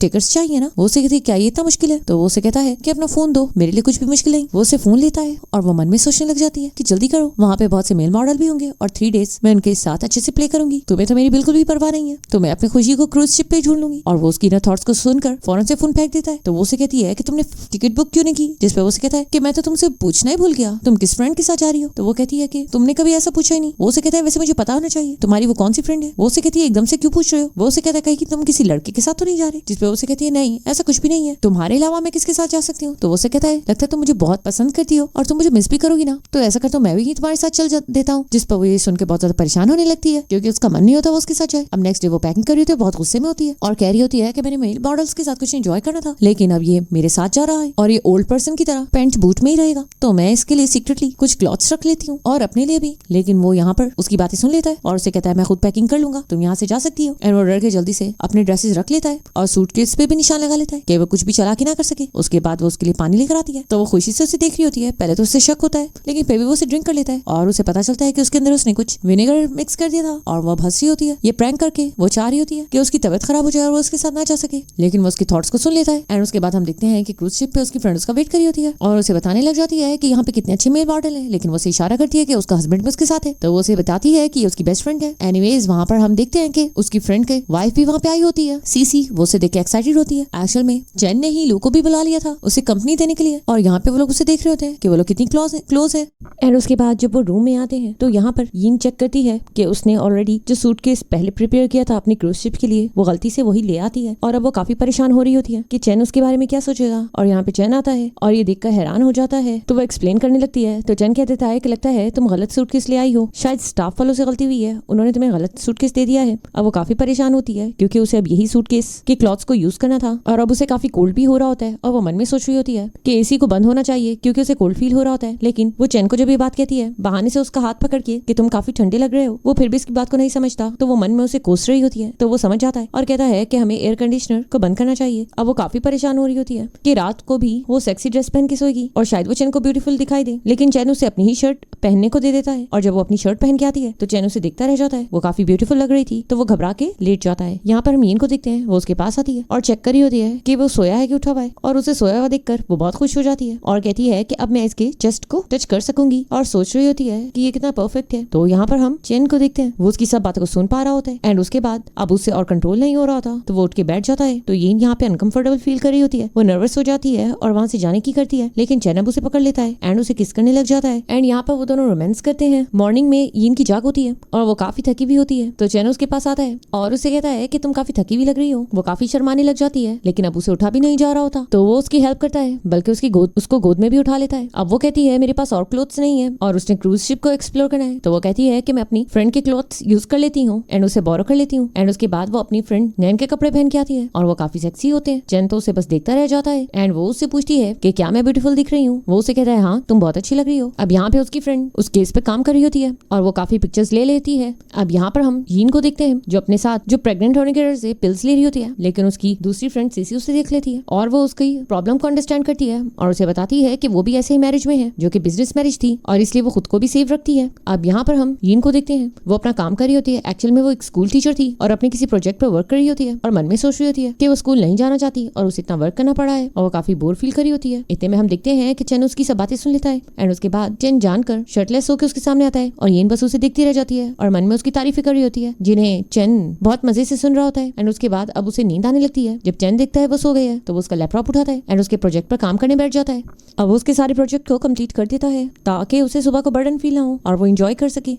टिकट्स चाहिए ना। वो उसे कहती है क्या ये इतना मुश्किल है। तो वो उसे कहता है कि अपना फोन दो, मेरे लिए कुछ भी मुश्किल नहीं। वो उसे फोन लेता है और वो मन में सोचने लग जाती है कि जल्दी करो, वहाँ पे बहुत से मेल मॉडल भी होंगे और 3 डेज मैं उनके साथ अच्छे से प्ले करूंगी, तुम्हें तो मेरी बिल्कुल भी परवाह नहीं है, तो मैं अपनी खुशी को क्रूज शिप पे ढूंढ लूंगी। और वो उसकी इनर थॉट्स को सुनकर फौरन से फोन फेंक देता है। तो वो उसे कहती है कि तुमने टिकट बुक क्यों नहीं की। जिस पे वो उसे कहता है कि मैं तो तुमसे पूछना ही भूल गया, तुम किस फ्रेंड के साथ जा रही हो। तो वो कहती है कि तुमने कभी ऐसा पूछा ही नहीं। वो उसे कहता है वैसे मुझे पता होना चाहिए तुम्हारी वो कौन सी फ्रेंड है। वो उसे कहती है एकदम से क्यों पूछ रहे हो। वो उसे कहता है कहीं कि तुम किसी लड़के के साथ तो नहीं जा रहे। जिस पे उसे कहती है नहीं ऐसा कुछ भी नहीं है, तुम्हारे अलावा मैं किसके साथ जा सकती हूँ। तो वो उसे कहता है लगता है तुम मुझे बहुत पसंद करती हो और तुम मुझे मिस भी करोगी ना, तो ऐसा करता हूँ मैं भी तुम्हारे साथ चल देता हूँ। जिस पर वो ये सुन के बहुत ज्यादा परेशान होने लगती है क्योंकि उसका मन नहीं होता वो उसके साथ जाए। अब नेक्स्ट डे वो पैकिंग कर रही होती है, बहुत गुस्से में होती है और कह रही होती है कि मैंने मेल मॉडल्स के साथ कुछ एंजॉय करना था, लेकिन अब ये मेरे साथ जा रहा है और ये ओल्ड पर्सन की तरह पैंट बूट में ही रहेगा, तो मैं इसके लिए सीक्रेटली कुछ क्लॉथ्स रख लेती हूँ और अपने लिए भी। लेकिन वो यहाँ पर उसकी बातें सुन लेता है और उसे कहता है मैं खुद पैकिंग कर लूंगा, तुम यहाँ से जा सकती हो। एंड वो डर के जल्दी से अपने ड्रेसेस रख लेता है और सूटकेस पे भी निशान लगा लेता है कि वो कुछ भी चालाकी ना कर सके। उसके बाद वो उसके लिए पानी लेकर आती है तो वो खुशी से उसे देख रही होती है। पहले तो उससे शक होता है लेकिन फिर भी वो उसे ड्रिंक कर लेता है और उसे पता चलता है कि उसके अंदर उसने कुछ विनेगर मिक्स कर दिया था और वो हंस रही होती है। ये प्रैंक करके वो चाह रही होती है कि उसकी तबीयत खराब हो जाए और वो उसके साथ ना जा सके, लेकिन वो उसकी थॉट्स को सुन लेता है। एंड उसके बाद हम देखते हैं कि क्रूज शिप पे उसकी फ्रेंड उसका वेट करी होती है और उसे बताने लग जाती है कि यहाँ पे कितने अच्छे मेल मॉडल है, लेकिन वो उसे इशारा करती है कि उसका हस्बैंड भी उसके साथ है। तो वो उसे बताती है कि उसकी बेस्ट फ्रेंड है। एनीवेज वहाँ पर हम देखते हैं कि उसकी फ्रेंड के वाइफ भी वहाँ पे आई होती है, सीसी। वो उसे देख के एक्साइटेड होती है। एक्चुअल में चैन ने ही लू को भी बुला लिया था उसे कंपनी देने के लिए और यहाँ पे वो लोग उसे देख रहे होते हैं कि वो लोग कितनी क्लोज है। एंड उसके बाद जब वो रूम में आते हैं तो यहाँ पर यीन चेक करती है कि उसने ऑलरेडी जो सूटकेस पहले प्रिपेयर किया था अपनी क्रूज शिप के लिए वो गलती से वही ले आती है और अब वो काफी परेशान हो रही होती है कि चैन उसके बारे में क्या सोचेगा। और यहाँ पे चैन आता है और ये देखकर हैरान हो जाता है तो वो एक्सप्लेन करने लगती है। तो चैन कह देता है कि लगता है तुम गलत सूटकेस ले आई हो, शायद स्टाफ वालों से गलती हुई है, उन्होंने तुम्हें गलत सूटकेस दे दिया है। अब वो काफी परेशान होती है क्योंकि उसे अब यही सूटकेस के क्लॉथ्स को यूज करना था और अब उसे काफी कोल्ड भी हो रहा होता है और वो मन में सोच रही होती है कि एसी को बंद होना चाहिए क्योंकि उसे कोल्ड फील हो रहा होता है। लेकिन वो चैन को जब ये बात कहती है बहाने से उसका हाथ पकड़ के कि तुम काफी ठंडे लग रहे हो, वो फिर भी इसकी बात को नहीं समझता तो वो मन में उसे कोस रही होती है। तो वो समझ जाता है और कहता है कि हमें एयर कंडीशनर को बंद करना चाहिए। अब वो काफी परेशान हो रही होती है कि रात को भी वो सेक्सी ड्रेस पहन के सोएगी और शायद वो चैन को ब्यूटीफुल दिखाई दे, लेकिन चैन उसे अपनी ही शर्ट पहनने को दे देता है और जब वो अपनी शर्ट पहन के आती है तो चैन उसे देखता रह जाता है। वो काफी ब्यूटीफुल लग रही थी तो वो घबरा के लेट जाता है। यहाँ पर हम यीन को देखते हैं, वो उसके पास आती है और चेक करी होती है कि वो सोया है कि उठा हुआ है और उसे सोया हुआ देखकर वो बहुत खुश हो जाती है और कहती है कि अब मैं इसके चेस्ट को टच कर सकूंगी और सोच रही होती है कि ये कितना परफेक्ट है। तो यहाँ पर हम चैन को देखते हैं, वो उसकी सब बातों को सुन पा रहा होता है एंड उसके बाद अब उससे और कंट्रोल नहीं हो रहा था तो वो उठ के बैठ जाता है। तो यीन यहाँ पे अनकंफर्टेबल फील कर रही होती है, वो नर्वस हो जाती है और वहाँ से जाने की करती है, लेकिन चैन अब उसे पकड़ लेता है एंड उसे किस करने लग जाता है एंड यहाँ पर वो दोनों रोमांस करते हैं। मॉर्निंग में यीन की जाग होती है और वो काफी थकी भी होती है तो चैन उसके पास आता है और उसे कहता है कि तुम काफी थकी भी लग रही हो। वो काफी शर्माने लग जाती है लेकिन अब उसे उठा भी नहीं जा रहा होता तो वो उसकी हेल्प करता है, बल्कि उसको गोद में भी उठा लेता है। अब वो कहती है मेरे पास और क्लोथ्स नहीं है और उसने क्रूज शिप को एक्सप्लोर करना है तो वो कहती है कि मैं अपनी फ्रेंड के क्लोथ्स यूज कर लेती हूँ एंड उसे बोरो कर लेती हूँ। एंड उसके बाद वो अपनी फ्रेंड नैन के कपड़े पहन के आती है और वो काफी सेक्सी होते हैं। चैन तो उसे बस देखता रह जाता है एंड वो उससे पूछती है कि क्या मैं ब्यूटीफुल दिख रही हूँ। वो उसे कहता है हाँ तुम बहुत अच्छी लग रही हो। अब यहाँ पे उसकी फ्रेंड उस केस पे काम कर रही होती है और वो काफी पिक्चर्स ले लेती है। अब यहाँ पर हम यीन को देखते हैं जो अपने साथ जो प्रेग्नेंट होने की वजह से पिल्स ले रही होती है, लेकिन उसकी दूसरी फ्रेंड सीसी उसे देख लेती है और वो उसकी प्रॉब्लम को अंडरस्टैंड करती है और उसे बताती है कि वो भी ऐसे ही मैरिज में है जो कि बिजनेस मैरिज थी और इसलिए वो खुद को भी सेव रखती है। अब यहाँ पर हम यीन को देखते हैं, वो अपना काम कर रही होती है। एक्चुअल में वो एक स्कूल टीचर थी और अपने किसी प्रोजेक्ट पर वर्क कर रही होती है और मन में सोच रही होती है कि वो स्कूल नहीं जाना चाहती और उसे इतना वर्क करना पड़ा है और वो काफी बोर फील कर रही होती है। इतने में हम देखते हैं कि चैन उसकी सब बातें सुन लेता है एंड उसके बाद चैन जानकर शर्टलेस होकर उसके सामने आता है और यीन बस उसे देखती रह जाती है और मन में उसकी तारीफें कर रही होती है जिन्हें चैन बहुत मजे से सुन रहा होता है। एंड उसके बाद अब उसे नींद आने लगती है। जब चैन देखता है वो सो गया है तो वो उसका लैपटॉप उठाता है एंड उसके प्रोजेक्ट पर काम करने बैठ जाता है। अब वो उसके सारे प्रोजेक्ट को कंप्लीट कर देता है ताकि उसे सुबह को बर्डन फील ना हो और वो एंजॉय कर सके।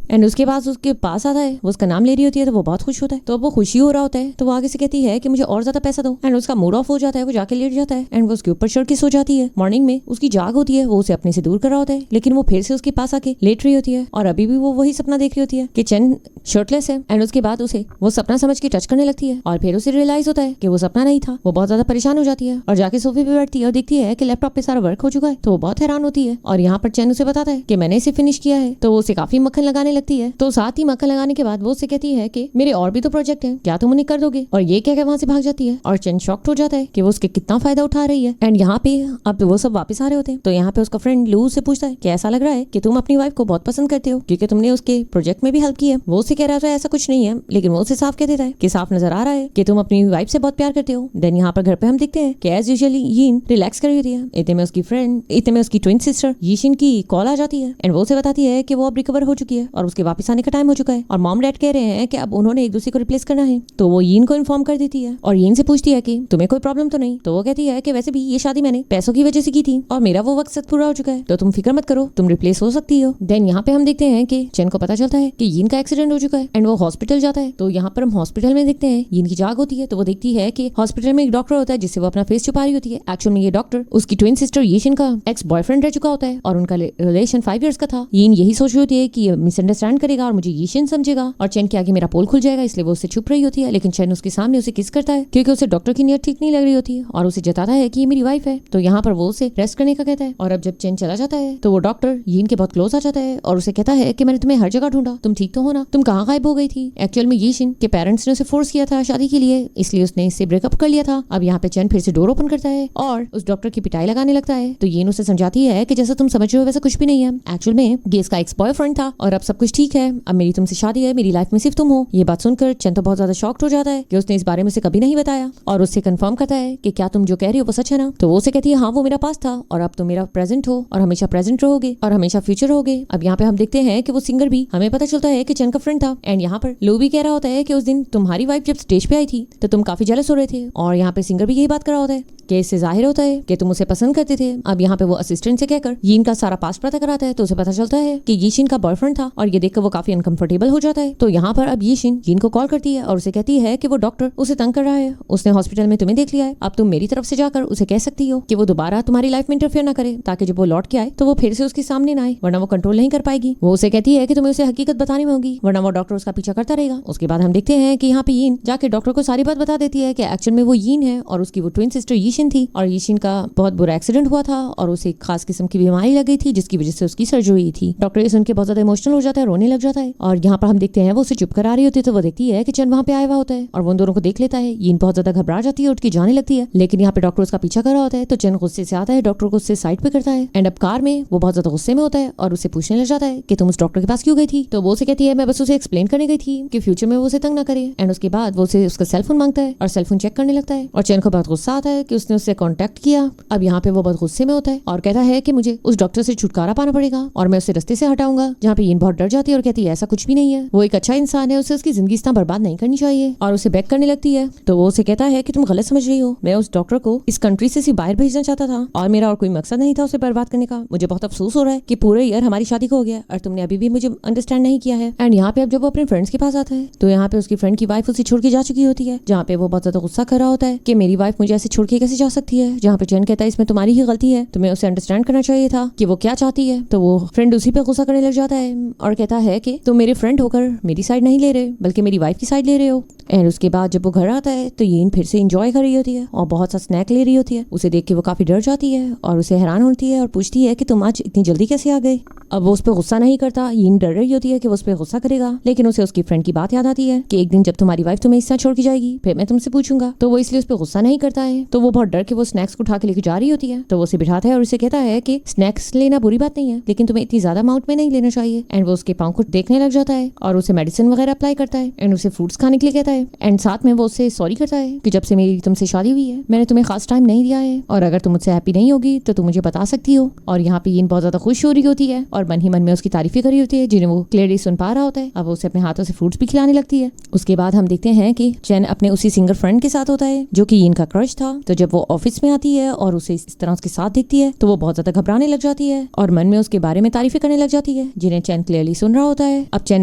एंड उसके बाद उसके पास आता है, वो उसका नाम ले रही होती है तो वो बहुत खुश होता है। तो अब वो खुशी हो रहा होता है तो वो आगे से कहती है कि मुझे और ज्यादा पैसा दो एंड उसका मूड ऑफ हो जाता है, वो जाके लेट जाता है एंड वो उसके ऊपर चढ़ के सो जाती है। मॉर्निंग में उसकी जाग होती है, वो उसे अपने से दूर कर रहा होता है लेकिन वो फिर से उसके पास आके लेट रही होती है और अभी भी वो वही सपना देख रही होती है कि चैन शर्टलेस है। एंड उसके बाद उसे वो सपना समझ के टच करने लगती है और फिर उसे रियलाइज होता है कि वो सपना नहीं था। वो बहुत ज्यादा परेशान हो जाती है और जाके सोफे पे बैठती है और देखती है कि लैपटॉप पे सारा वर्क हो चुका है तो वो बहुत हैरान होती है और यहाँ पर चैन उसे बताता है कि मैंने इसे फिनिश किया है तो वो उसे काफी मक्खन लगाने लगती है। तो साथ ही मक्खन लगाने के बाद वो उससे कहती है कि मेरे और भी तो प्रोजेक्ट हैं, क्या तुम उन्हें कर दोगे? और ये कहकर वहाँ से भाग जाती है और चेन शॉक्ड हो जाता है कि वो उसके कितना फायदा उठा रही है। एंड यहाँ पे अब वो सब वापस आ रहे होते हैं तो यहाँ पे उसका फ्रेंड लू से पूछता है कि ऐसा लग रहा है कि तुम अपनी वाइफ को बहुत पसंद करते हो क्योंकि तुमने उसके प्रोजेक्ट में भी हेल्प की है। वो उससे कह रहा है ऐसा कुछ नहीं है, लेकिन वो उसे साफ कह देता है कि साफ नजर आ रहा है कि तुम अपनी वाइफ से बहुत प्यार करते हो। देन यहाँ पर घर पे हम देखते हैं कि एज यूजुअली यीन रिलैक्स कर रही होती है। इतने में उसकी ट्विन सिस्टर यीशिन की कॉल आ जाती है एंड वो उसे बताती है कि वो अब रिकवर हो चुकी है और उसके वापस आने का टाइम हो चुका है और मॉम डैड कह रहे हैं कि अब उन्होंने एक दूसरे को रिप्लेस करना है। तो वो यीन को इन्फॉर्म कर देती है और यीन से पूछती है कि तुम्हें कोई प्रॉब्लम तो नहीं? तो वो कहती है कि वैसे भी ये शादी मैंने पैसों की वजह से की थी और मेरा वो वक्त पूरा हो चुका है, तो तुम फिक्र मत करो, तुम रिप्लेस हो सकती हो। देन यहाँ पे हम देखते हैं कि चेन को पता चलता है कि यीन का एक्सीडेंट हो चुका है एंड वो हॉस्पिटल जाता है। तो यहाँ पर हम हॉस्पिटल में देखते हैं यीन की जाग होती है तो वो देखती है कि हॉस्पिटल में एक डॉक्टर होता है जिससे वो अपना फेस छुपा रही होती है। एक्चुअल में ये डॉक्टर उसकी ट्विन सिस्टर यीशिन का एक्स बॉयफ्रेंड रह चुका होता है और उनका रिलेशन 5 इयर्स का था। यीन यही सोच रही होती है कि ये मिसअंडरस्टैंड करेगा और मुझे यीशिन समझेगा और चेन के आगे मेरा पोल खुल जाएगा, इसलिए वो उससे छुप रही होती है। लेकिन चेन उसके सामने उसे किस करता है क्योंकि उसे डॉक्टर की नीयत ठीक नहीं लग रही होती है और उसे जताता है कि ये मेरी वाइफ है। तो यहाँ पर वो उसे रेस्ट करने का कहता है और अब जब चेन चला जाता है तो वो डॉक्टर यीन के बहुत क्लोज आ जाता है और उसे कहता है कि मैंने तुम्हें हर जगह ढूंढा, तुम ठीक तो हो ना, तुम कहाँ गायब हो गई थी? एक्चुअल में यीशिन के पेरेंट्स ने उसे फोर्स किया था शादी के लिए, इसलिए उसने इससे ब्रेकअप कर लिया था। अब यहाँ पे चेन फिर से डोर ओपन करता है और उस डॉक्टर की पिटाई लगाने लगता है। तो यीन उसे समझाती है कि जैसा तुम समझ रहे हो वैसा कुछ भी नहीं है, एक्चुअल में ये इसका एक्स बॉयफ्रेंड था और अब सब कुछ ठीक है, अब मेरी तुमसे शादी है, मेरी लाइफ में सिर्फ तुम हो। ये बात सुनकर चेन तो बहुत ज्यादा शॉक्ड हो जाता है कि उसने इस बारे में उसे कभी नहीं बताया और उससे कंफर्म करता है कि क्या तुम जो कह रही हो वो सच है ना? तो वो उसे कहती है हाँ वो मेरा पास्ट था और अब तुम मेरा प्रेजेंट हो और हमेशा प्रेजेंट रहोगे और हमेशा फ्यूचर होगे। अब यहाँ पे हम देखते हैं कि वो सिंगर भी हमें पता चलता है कि चेन का फ्रेंड था एंड यहाँ पर लो भी कह रहा होता है कि उस दिन तुम्हारी वाइफ जब स्टेज पे आई थी तो तुम काफी जेलस हो रहे थे और यहाँ पे सिंगर भी यही बात कर रहा होता है कि इससे जाहिर होता है कि तुम उसे पसंद करते थे। अब यहाँ पे वो असिस्टेंट से कहकर यीन का सारा पास्ट पता कराता है तो उसे पता चलता है कि यीशिन का बॉयफ्रेंड था और ये देखकर वो काफी अनकंफर्टेबल हो जाता है। तो यहाँ पर अब यीन को कॉल करती है और उसे कहती है कि वो डॉक्टर उसे तंग कर रहा है, उसने हॉस्पिटल में तुम्हें देख लिया है, अब तुम मेरी तरफ से जाकर उसे कह सकती हो कि वो दोबारा तुम्हारी लाइफ में इंटरफेयर ना करे ताकि जब वो लौट के आए तो वो फिर से उसके सामने ना आए, वरना वो कंट्रोल नहीं कर पाएगी। वो उसे कहती है कि तुम्हें उसे हकीकत बतानी होगी वरना वो डॉक्टर उसका पीछा करता रहेगा। उसके बाद हम देखते हैं कि यहाँ पे यीन जाके डॉक्टर को सारी बात बता देती है कि एक्चुअल में वो यीन है और उसकी वो ट्विन सिस्टर यीशिन थी और यीशिन का बहुत बुरा एक्सीडेंट हुआ था और उसे एक खास किस्म की बीमारी लग गई थी जिसकी वजह से उसकी सर्जरी हुई थी। डॉक्टर ये सुन के बहुत ज्यादा इमोशनल हो जाता है, रोने लग जाता है और यहाँ पर हम देखते हैं वो उसे चुप करा रही होती है तो वो देखती है कि चेन वहाँ पे आया हुआ होता है और वो दोनों को देख लेता है। यीन बहुत ज्यादा घबरा जाती है, उठ के जाने लगती है, लेकिन यहाँ पे डॉक्टर उसका पीछा कर रहा होता है तो चेन गुस्से से आता है, डॉक्टर को उससे साइड पे करता है एंड अब कार में वो बहुत ज्यादा गुस्से में होता है और उसे पूछने लग जाता है कि तुम उस डॉक्टर के पास क्यों गई थी? तो वो उसे कहती है मैं बस उसे एक्सप्लेन करने गई थी कि फ्यूचर में वो उसे तंग ना करे एंड उसके बाद वो उसे उसका सेलफोन मांगता है और सेलफोन चेक करने लगता है और चेन को बहुत गुस्सा आता है कि उसने उससे कॉन्टेक्ट किया। अब यहाँ पे वो बहुत गुस्से में होता है और कहता है कि मुझे उस डॉक्टर से छुटकारा पाना पड़ेगा और मैं उसे रास्ते से हटाऊंगा। जहाँ पे यीन बहुत डर जाती है और कहती है ऐसा कुछ भी नहीं है, वो एक अच्छा इंसान है, उसे उसकी जिंदगी इतना बर्बाद नहीं करनी चाहिए और उसे बैक करने लगती है। तो वो उसे कहता है कि तुम गलत समझ रही हो, मैं उस डॉक्टर को इस कंट्री से सिर्फ बाहर भेजना चाहता था और मेरा और कोई मकसद नहीं था उसे बर्बाद करने का। मुझे बहुत अफसोस हो रहा है कि पूरे ईयर हमारी शादी को हो गया और तुमने अभी भी मुझे अंडरस्टैंड नहीं किया है। एंड यहाँ पे अब जब वो अपने फ्रेंड्स के पास आता है तो यहाँ पे उसकी फ्रेंड की वाइफ उसे छोड़ के जा चुकी होती है, जहाँ पे वो बहुत ज्यादा गुस्सा कर रहा होता है कि मेरी वाइफ मुझे ऐसे छोड़ के कैसे जा सकती है। जहाँ पे चैन कहता है इसमें तुम्हारी ही गलती है, तुम्हें उसे अंडरस्टैंड करना चाहिए था कि वो क्या चाहती है। तो वो फ्रेंड उसी पे गुस्सा करने लग जाता है और कहता है कि तुम मेरे फ्रेंड होकर मेरी साइड नहीं ले रहे बल्कि मेरी वाइफ की साइड ले रहे हो। एंड उसके बाद जब वो घर आता है तो यीन फिर से एंजॉय कर रही होती है और बहुत सा स्नैक ले रही होती है। उसे देख के वो काफी डर जाती है और उसे हैरान होती है और पूछती है कि तुम आज इतनी जल्दी कैसे आ गए। अब वो उस पर गुस्सा नहीं करता, यीन डर रही होती है कि वो उस पर गुस्सा करेगा, लेकिन उसे उसकी फ्रेंड की बात याद आती है कि एक दिन जब तुम्हारी वाइफ तुम्हें इस तरह छोड़ के जाएगी फिर मैं तुमसे पूछूंगा। तो वो इसलिए उस पर गुस्सा नहीं करता है। तो वो बहुत डर के वो स्नैक्स को उठा के लेके जा रही होती है। तो वो उसे बिठाता है और उसे कहता है कि स्नैक्स लेना बुरी बात नहीं है लेकिन तुम्हें इतनी ज्यादा अमाउंट में नहीं लेना चाहिए। एंड वो उसके पाँव को देखने लग जाता है और उसे मेडिसिन वगैरह अप्लाई करता है एंड उसे फ्रूट्स खाने के लिए कहता है एंड साथ में वो उससे सॉरी करता है कि जब से मेरी तुमसे शादी हुई है मैंने तुम्हें खास टाइम नहीं दिया है और अगर तुम मुझसे हैप्पी नहीं होगी तो तुम मुझे बता सकती हो। और यहाँ पे यीन बहुत ज्यादा खुश हो रही होती है और मन ही मन में उसकी तारीफें करी होती है जिन्हें वो क्लियरली सुन पा रहा होता है। अब वो उसे अपने हाथों से फ्रूट्स भी खिलाने लगती है। उसके बाद हम देखते हैं कि चैन अपने उसी सिंगर फ्रेंड के साथ होता है जो कि यीन का क्रश था। तो जब वो ऑफिस में आती है और उसे इस तरह उसके साथ देखती है तो वो बहुत ज्यादा घबराने लग जाती है और मन में उसके बारे में तारीफें करने लग जाती है जिन्हें चैन क्लियरली सुन रहा होता है। अब चैन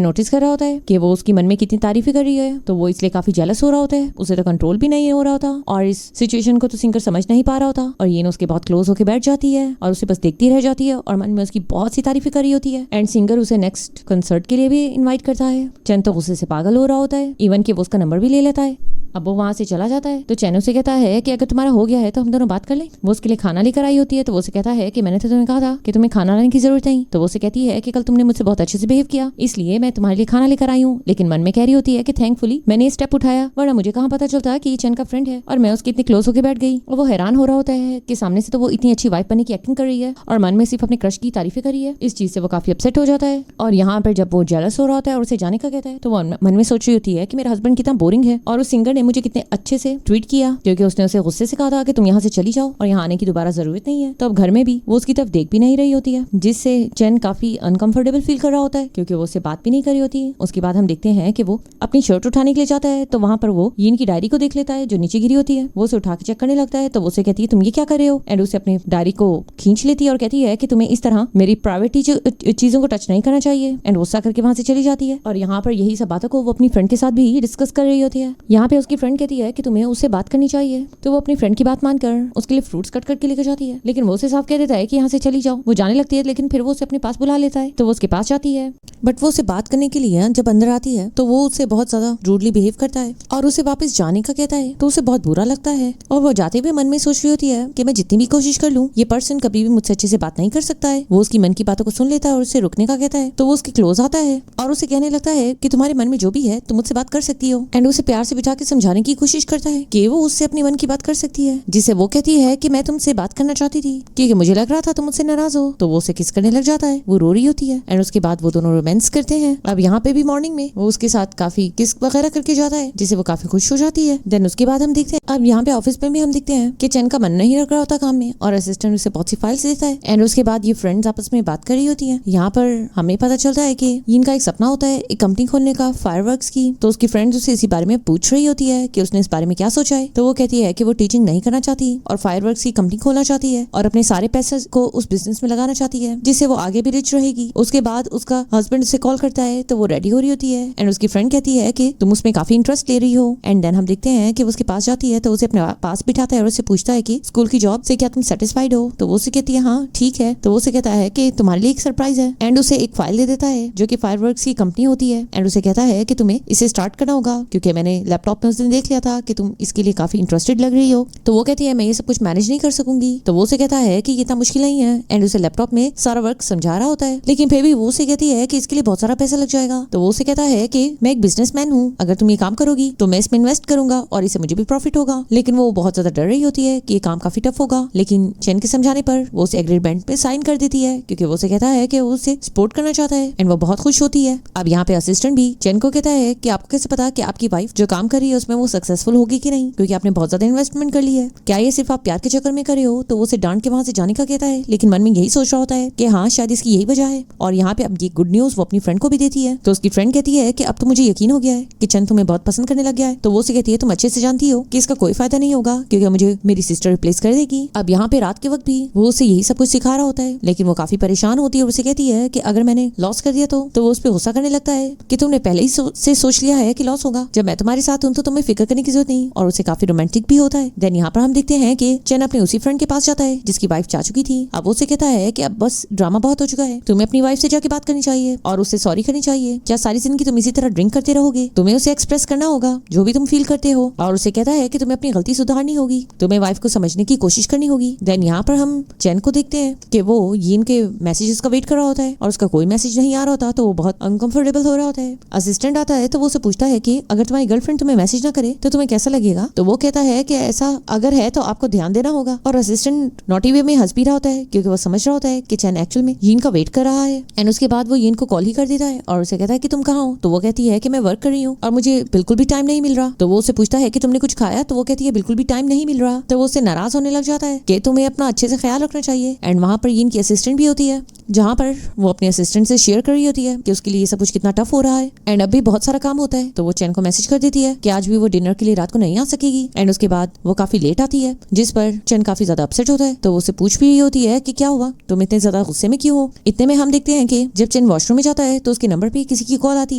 नोटिस कर रहा होता है कि वो उसकी मन में कितनी तारीफें कर रही है, तो वो इसलिए काफी जेलस हो रहा होता है। उसे तो कंट्रोल भी नहीं हो रहा होता और इस सिचुएशन को तो सिंगर समझ नहीं पा रहा होता और यीन उसके बहुत क्लोज होकर बैठ जाती है और उसे बस देखती रह जाती है और मन में उसकी बहुत सी तारीफें कर रही होती है। एंड सिंगर उसे नेक्स्ट कंसर्ट के लिए भी इनवाइट करता है। चैन तो गुस्से से पागल हो रहा होता है, इवन कि वो उसका नंबर भी ले लेता है। अब वो वहाँ से चला जाता है। तो चैन उसे कहता है कि अगर तुम्हारा हो गया है तो हम दोनों बात कर लें। वो उसके लिए खाना लेकर आई होती है। तो वो उसे कहता है कि मैंने तो तुम्हें कहा था कि तुम्हें खाना लाने की जरूरत नहीं। तो वो उसे कहती है कि कल तुमने मुझसे बहुत अच्छे से बिहेव किया, इसलिए मैं तुम्हारे लिए खाना लेकर आई हूँ। लेकिन मन में कह रही होती है कि थैंकफुली मैंने ये स्टेप उठाया, वरना मुझे कहाँ पता चलता कि ये चैन का फ्रेंड है। और मैं उसके इतनी क्लोज होकर बैठ गई। और वो हैरान हो रहा होता है कि सामने से तो वो इतनी अच्छी वाइफ बनने की एक्टिंग कर रही है और मन में सिर्फ अपने क्रश की तारीफें कर रही है। इस चीज से वो काफी अपसेट हो जाता है। और यहाँ पर जब वो जेलस हो रहा होता है और उसे जाने का कहता है, तो वो मन में सोच रही होती है कि मेरा हस्बैंड कितना बोरिंग है और उस सिंगर ने मुझे कितने अच्छे से ट्वीट किया, क्योंकि उसने उसे गुस्से से कहा था कि तुम यहाँ से चली जाओ और यहाँ आने की दोबारा जरूरत नहीं है। तो अब घर में भी वो उसकी तरफ देख भी नहीं रही होती है, जिससे चैन काफी अनकंफर्टेबल फील कर रहा होता है, क्योंकि वो उससे बात भी नहीं करी होती है। उसके बाद हम देखते हैं कि वो अपनी शर्ट उठाने के लिए जाता है। तो वहाँ पर वो यीन की डायरी को देख लेता है जो नीचे गिरी होती है। वो उसे उठा के चेक करने लगता है। तो वो उसे कहती है तुम ये क्या कर रहे हो, एंड उसे अपनी डायरी को खींच लेती है और कहती है कि तुम्हें इस तरह मेरी प्राइवेट चीजों को टच नहीं करना चाहिए, एंड गुस्सा करके वहाँ से चली जाती है। और यहाँ पर यही सब बातों को वो अपनी फ्रेंड के साथ भी डिस्कस कर रही होती है। यहाँ पे उसकी फ्रेंड कहती है कि तुम्हें उससे बात करनी चाहिए। तो वो अपनी फ्रेंड की बात मानकर उसके लिए फ्रूट्स कट करके लेकर जाती है, लेकिन वो उसे साफ कह देता है कि यहाँ से चली जाओ। वो जाने लगती है, लेकिन फिर वो उसे अपने पास बुला लेता है। तो वो उसके पास जाती है, बट वो उसे बात करने के लिए जब अंदर आती है तो वो उससे बहुत ज्यादा रूडली बिहेव करता है और उसे वापस जाने का कहता है। तो उसे बहुत बुरा लगता है और वो जाते हुए मन में सोच रही होती है कि मैं जितनी भी कोशिश कर लूं, ये पर्सन कभी भी मुझसे अच्छे से बात नहीं कर सकता है। वो उसकी मन की बातों को सुन लेता है और उसे रुकने का कहता है। तो वो उसके क्लोज आता है और उसे कहने लगता है कि तुम्हारे मन में जो भी है तुम मुझसे बात कर सकती हो, एंड उसे प्यार से बिठा के समझाने की कोशिश करता है कि वो उससे अपनी मन की बात कर सकती है, जिसे वो कहती है कि मैं तुमसे बात करना चाहती थी क्योंकि मुझे लग रहा था तुम मुझसे नाराज हो। तो वो उसे किस करने लग जाता है। वो रो रही होती है एंड उसके बाद वो दोनों रोमांस करते हैं। अब यहाँ पे भी मॉर्निंग में वो उसके साथ काफी किस वगैरह करके जाता है, जिसे वो काफी खुश हो जाती है। देन उसके बाद हम देखते हैं अब यहाँ पे ऑफिस में भी हम देखते हैं कि चैन का मन नहीं लग रहा होता काम में और असिस्टेंट उसे बहुत सी फाइल्स देता है, एंड उसके बाद ये फ्रेंड्स आपस में बात कर रही होती है। यहाँ पर हमें पता चलता है कि इनका एक सपना होता है एक कंपनी खोलने का, फायरवर्क्स की। तो उसकी फ्रेंड्स उसे इसी बारे में पूछ रही होती है कि उसने इस बारे में क्या सोचा है। तो वो कहती है कि वो टीचिंग नहीं करना चाहती और फायरवर्क्स की कंपनी खोलना चाहती है और अपने सारे पैसे को उस बिजनेस में लगाना चाहती है, जिससे वो आगे भी रिच रहेगी। उसके बाद उसका हस्बैंड उसे कॉल करता है तो वो रेडी हो रही होती है, एंड उसकी फ्रेंड कहती है कि तुम उसमें काफी इंटरेस्ट ले रही हो। एंड देन हम देखते हैं कि वो उसके पास जाती है तो उसे अपने पास बिठाता है और उससे पूछता है कि स्कूल की जॉब से क्या तुम सेटिस्फाइड हो। तो वो उसे कहती है हाँ ठीक है। तो वो उसे कहता है कि तुम्हारे लिए एक सरप्राइज है, एंड उसे एक फाइल दे देता है जो कि फायरवर्क्स की कंपनी होती है, एंड उसे कहता है कि तुम्हें इसे स्टार्ट करना होगा क्योंकि मैंने लैपटॉप में उस दिन देख लिया था कि तुम इसके लिए काफी इंटरेस्टेड लग रही हो। तो वो कहती है मैं ये सब कुछ मैनेज नहीं कर सकूंगी। तो वो उसे कहता है कि ये इतना मुश्किल नहीं है, एंड उसे लैपटॉप में सारा वर्क समझा रहा होता है, लेकिन फिर भी वो उसे कहती है कि इसके लिए बहुत सारा पैसा लग जाएगा। तो वो उसे कहता है कि मैं एक बिजनेसमैन हूँ, अगर तुम ये काम करोगी तो मैं इसमें इन्वेस्ट करूंगा और इससे मुझे भी प्रॉफिट होगा। लेकिन वो बहुत ज्यादा डर रही होती है कि ये काम काफी टफ होगा, लेकिन चैन के समझाने पर वो उसे एग्रीमेंट पे साइन कर देती है क्योंकि वो उसे कहता है कि वो उसे सपोर्ट करना चाहता है, एंड वो बहुत खुश होती है। अब यहाँ पे असिस्टेंट भी चैन को कहता है कि आपको कैसे पता कि आपकी वाइफ जो काम कर रही है उसमें वो सक्सेसफुल होगी कि नहीं, क्योंकि आपने बहुत ज्यादा इन्वेस्टमेंट कर ली है, क्या ये सिर्फ आप प्यार के चक्कर में करे हो। तो वो उसे डांट के वहां से जाने का कहता है, लेकिन मन में यही सोच रहा होता है कि हाँ शायद इसकी यही वजह है। और यहाँ पे अब ये गुड न्यूज वो अपनी फ्रेंड को भी देती है। तो उसकी फ्रेंड कहती है कि अब तो मुझे यकीन हो गया है कि चैन तुम्हें बहुत पसंद करने लग गया है। तो वो उसे कहती है तुम अच्छे से जानती हो कि इसका कोई फायदा नहीं होगा क्योंकि मुझे मेरी सिस्टर रिप्लेस कर देगी। अब यहाँ पे रात के वक्त भी वो उसे यही सब कुछ सिखा रहा होता है, लेकिन वो काफी परेशान होती है और उसे कहती है कि अगर मैंने लॉस कर दिया तो वो उस पर गुस्सा करने लगता है कि तुमने पहले ही से सोच लिया है कि लॉस होगा, जब मैं तुम्हारे साथ हूँ तो तुम्हें फिक्र करने की जरूरत नहीं। और उसे काफी रोमांटिक भी होता है। देन यहाँ पर हम देखते हैं कि चैन अपने उसी फ्रेंड के पास जाता है जिसकी वाइफ जा चुकी थी। अब उसे कहता है कि अब बस ड्रामा बहुत हो चुका है, तुम्हें अपनी वाइफ से जाके बात करनी चाहिए और उससे सॉरी करनी चाहिए। क्या सारी जिंदगी तुम इसी तरह ड्रिंक करते रहोगे? तुम्हें उसे एक्सप्रेस करना होगा जो भी तुम फील करते हो। और उसे कहता है कि तुम्हें अपनी गलती सुधारनी होगी, तुम्हें वाइफ को समझने की कोशिश करनी होगी। देन यहाँ पर हम चैन को देखते हैं कि वो यीन के मैसेजेस का वेट कर रहा होता है और उसका कोई मैसेज नहीं आ रहा होता, तो वो बहुत अनकंफर्टेबल हो रहा होता है। असिस्टेंट आता है तो वो उसे पूछता है कि अगर तुम्हारी गर्लफ्रेंड तुम्हें मैसेज ना करे तो तुम्हें कैसा लगेगा। तो वो कहता है कि ऐसा अगर है तो आपको ध्यान देना होगा। और असिस्टेंट नॉटी वे में हंस भी रहा होता है क्योंकि वो समझ रहा होता है कि चैन एक्चुअल में यीन का वेट कर रहा है। एंड उसके बाद वो यीन को कॉल ही कर देता है और उसे कहता है कि तुम कहाँ हो। तो वो कहती है कि मैं वर्क कर रही हूँ और मुझे बिल्कुल भी टाइम नहीं मिल रहा। तो वो उसे पूछता है कि तुमने कुछ खाया। तो वो कहती है बिल्कुल भी टाइम नहीं मिल रहा। तो वो उससे नाराज होने लग जाता है कि तुम्हें अपना अच्छे से ख्याल रखना चाहिए। एंड वहाँ पर यीन की असिस्टेंट भी होती है जहाँ पर वो अपने असिस्टेंट से शेयर कर रही होती है कि उसके लिए ये सब कुछ कितना टफ हो रहा है एंड अब भी बहुत सारा काम होता है। तो वो चैन को मैसेज कर देती है कि आज भी वो डिनर के लिए रात को नहीं आ सकेगी। एंड उसके बाद वो काफी लेट आती है जिस पर चैन काफी ज्यादा अपसेट होता है। तो वो उसे पूछ भी रही होती है कि क्या हुआ, तुम इतने ज्यादा गुस्से में क्यों हो। इतने में हम देखते हैं कि जब चैन वॉशरूम में जाता है तो उसके नंबर पे किसी की कॉल आती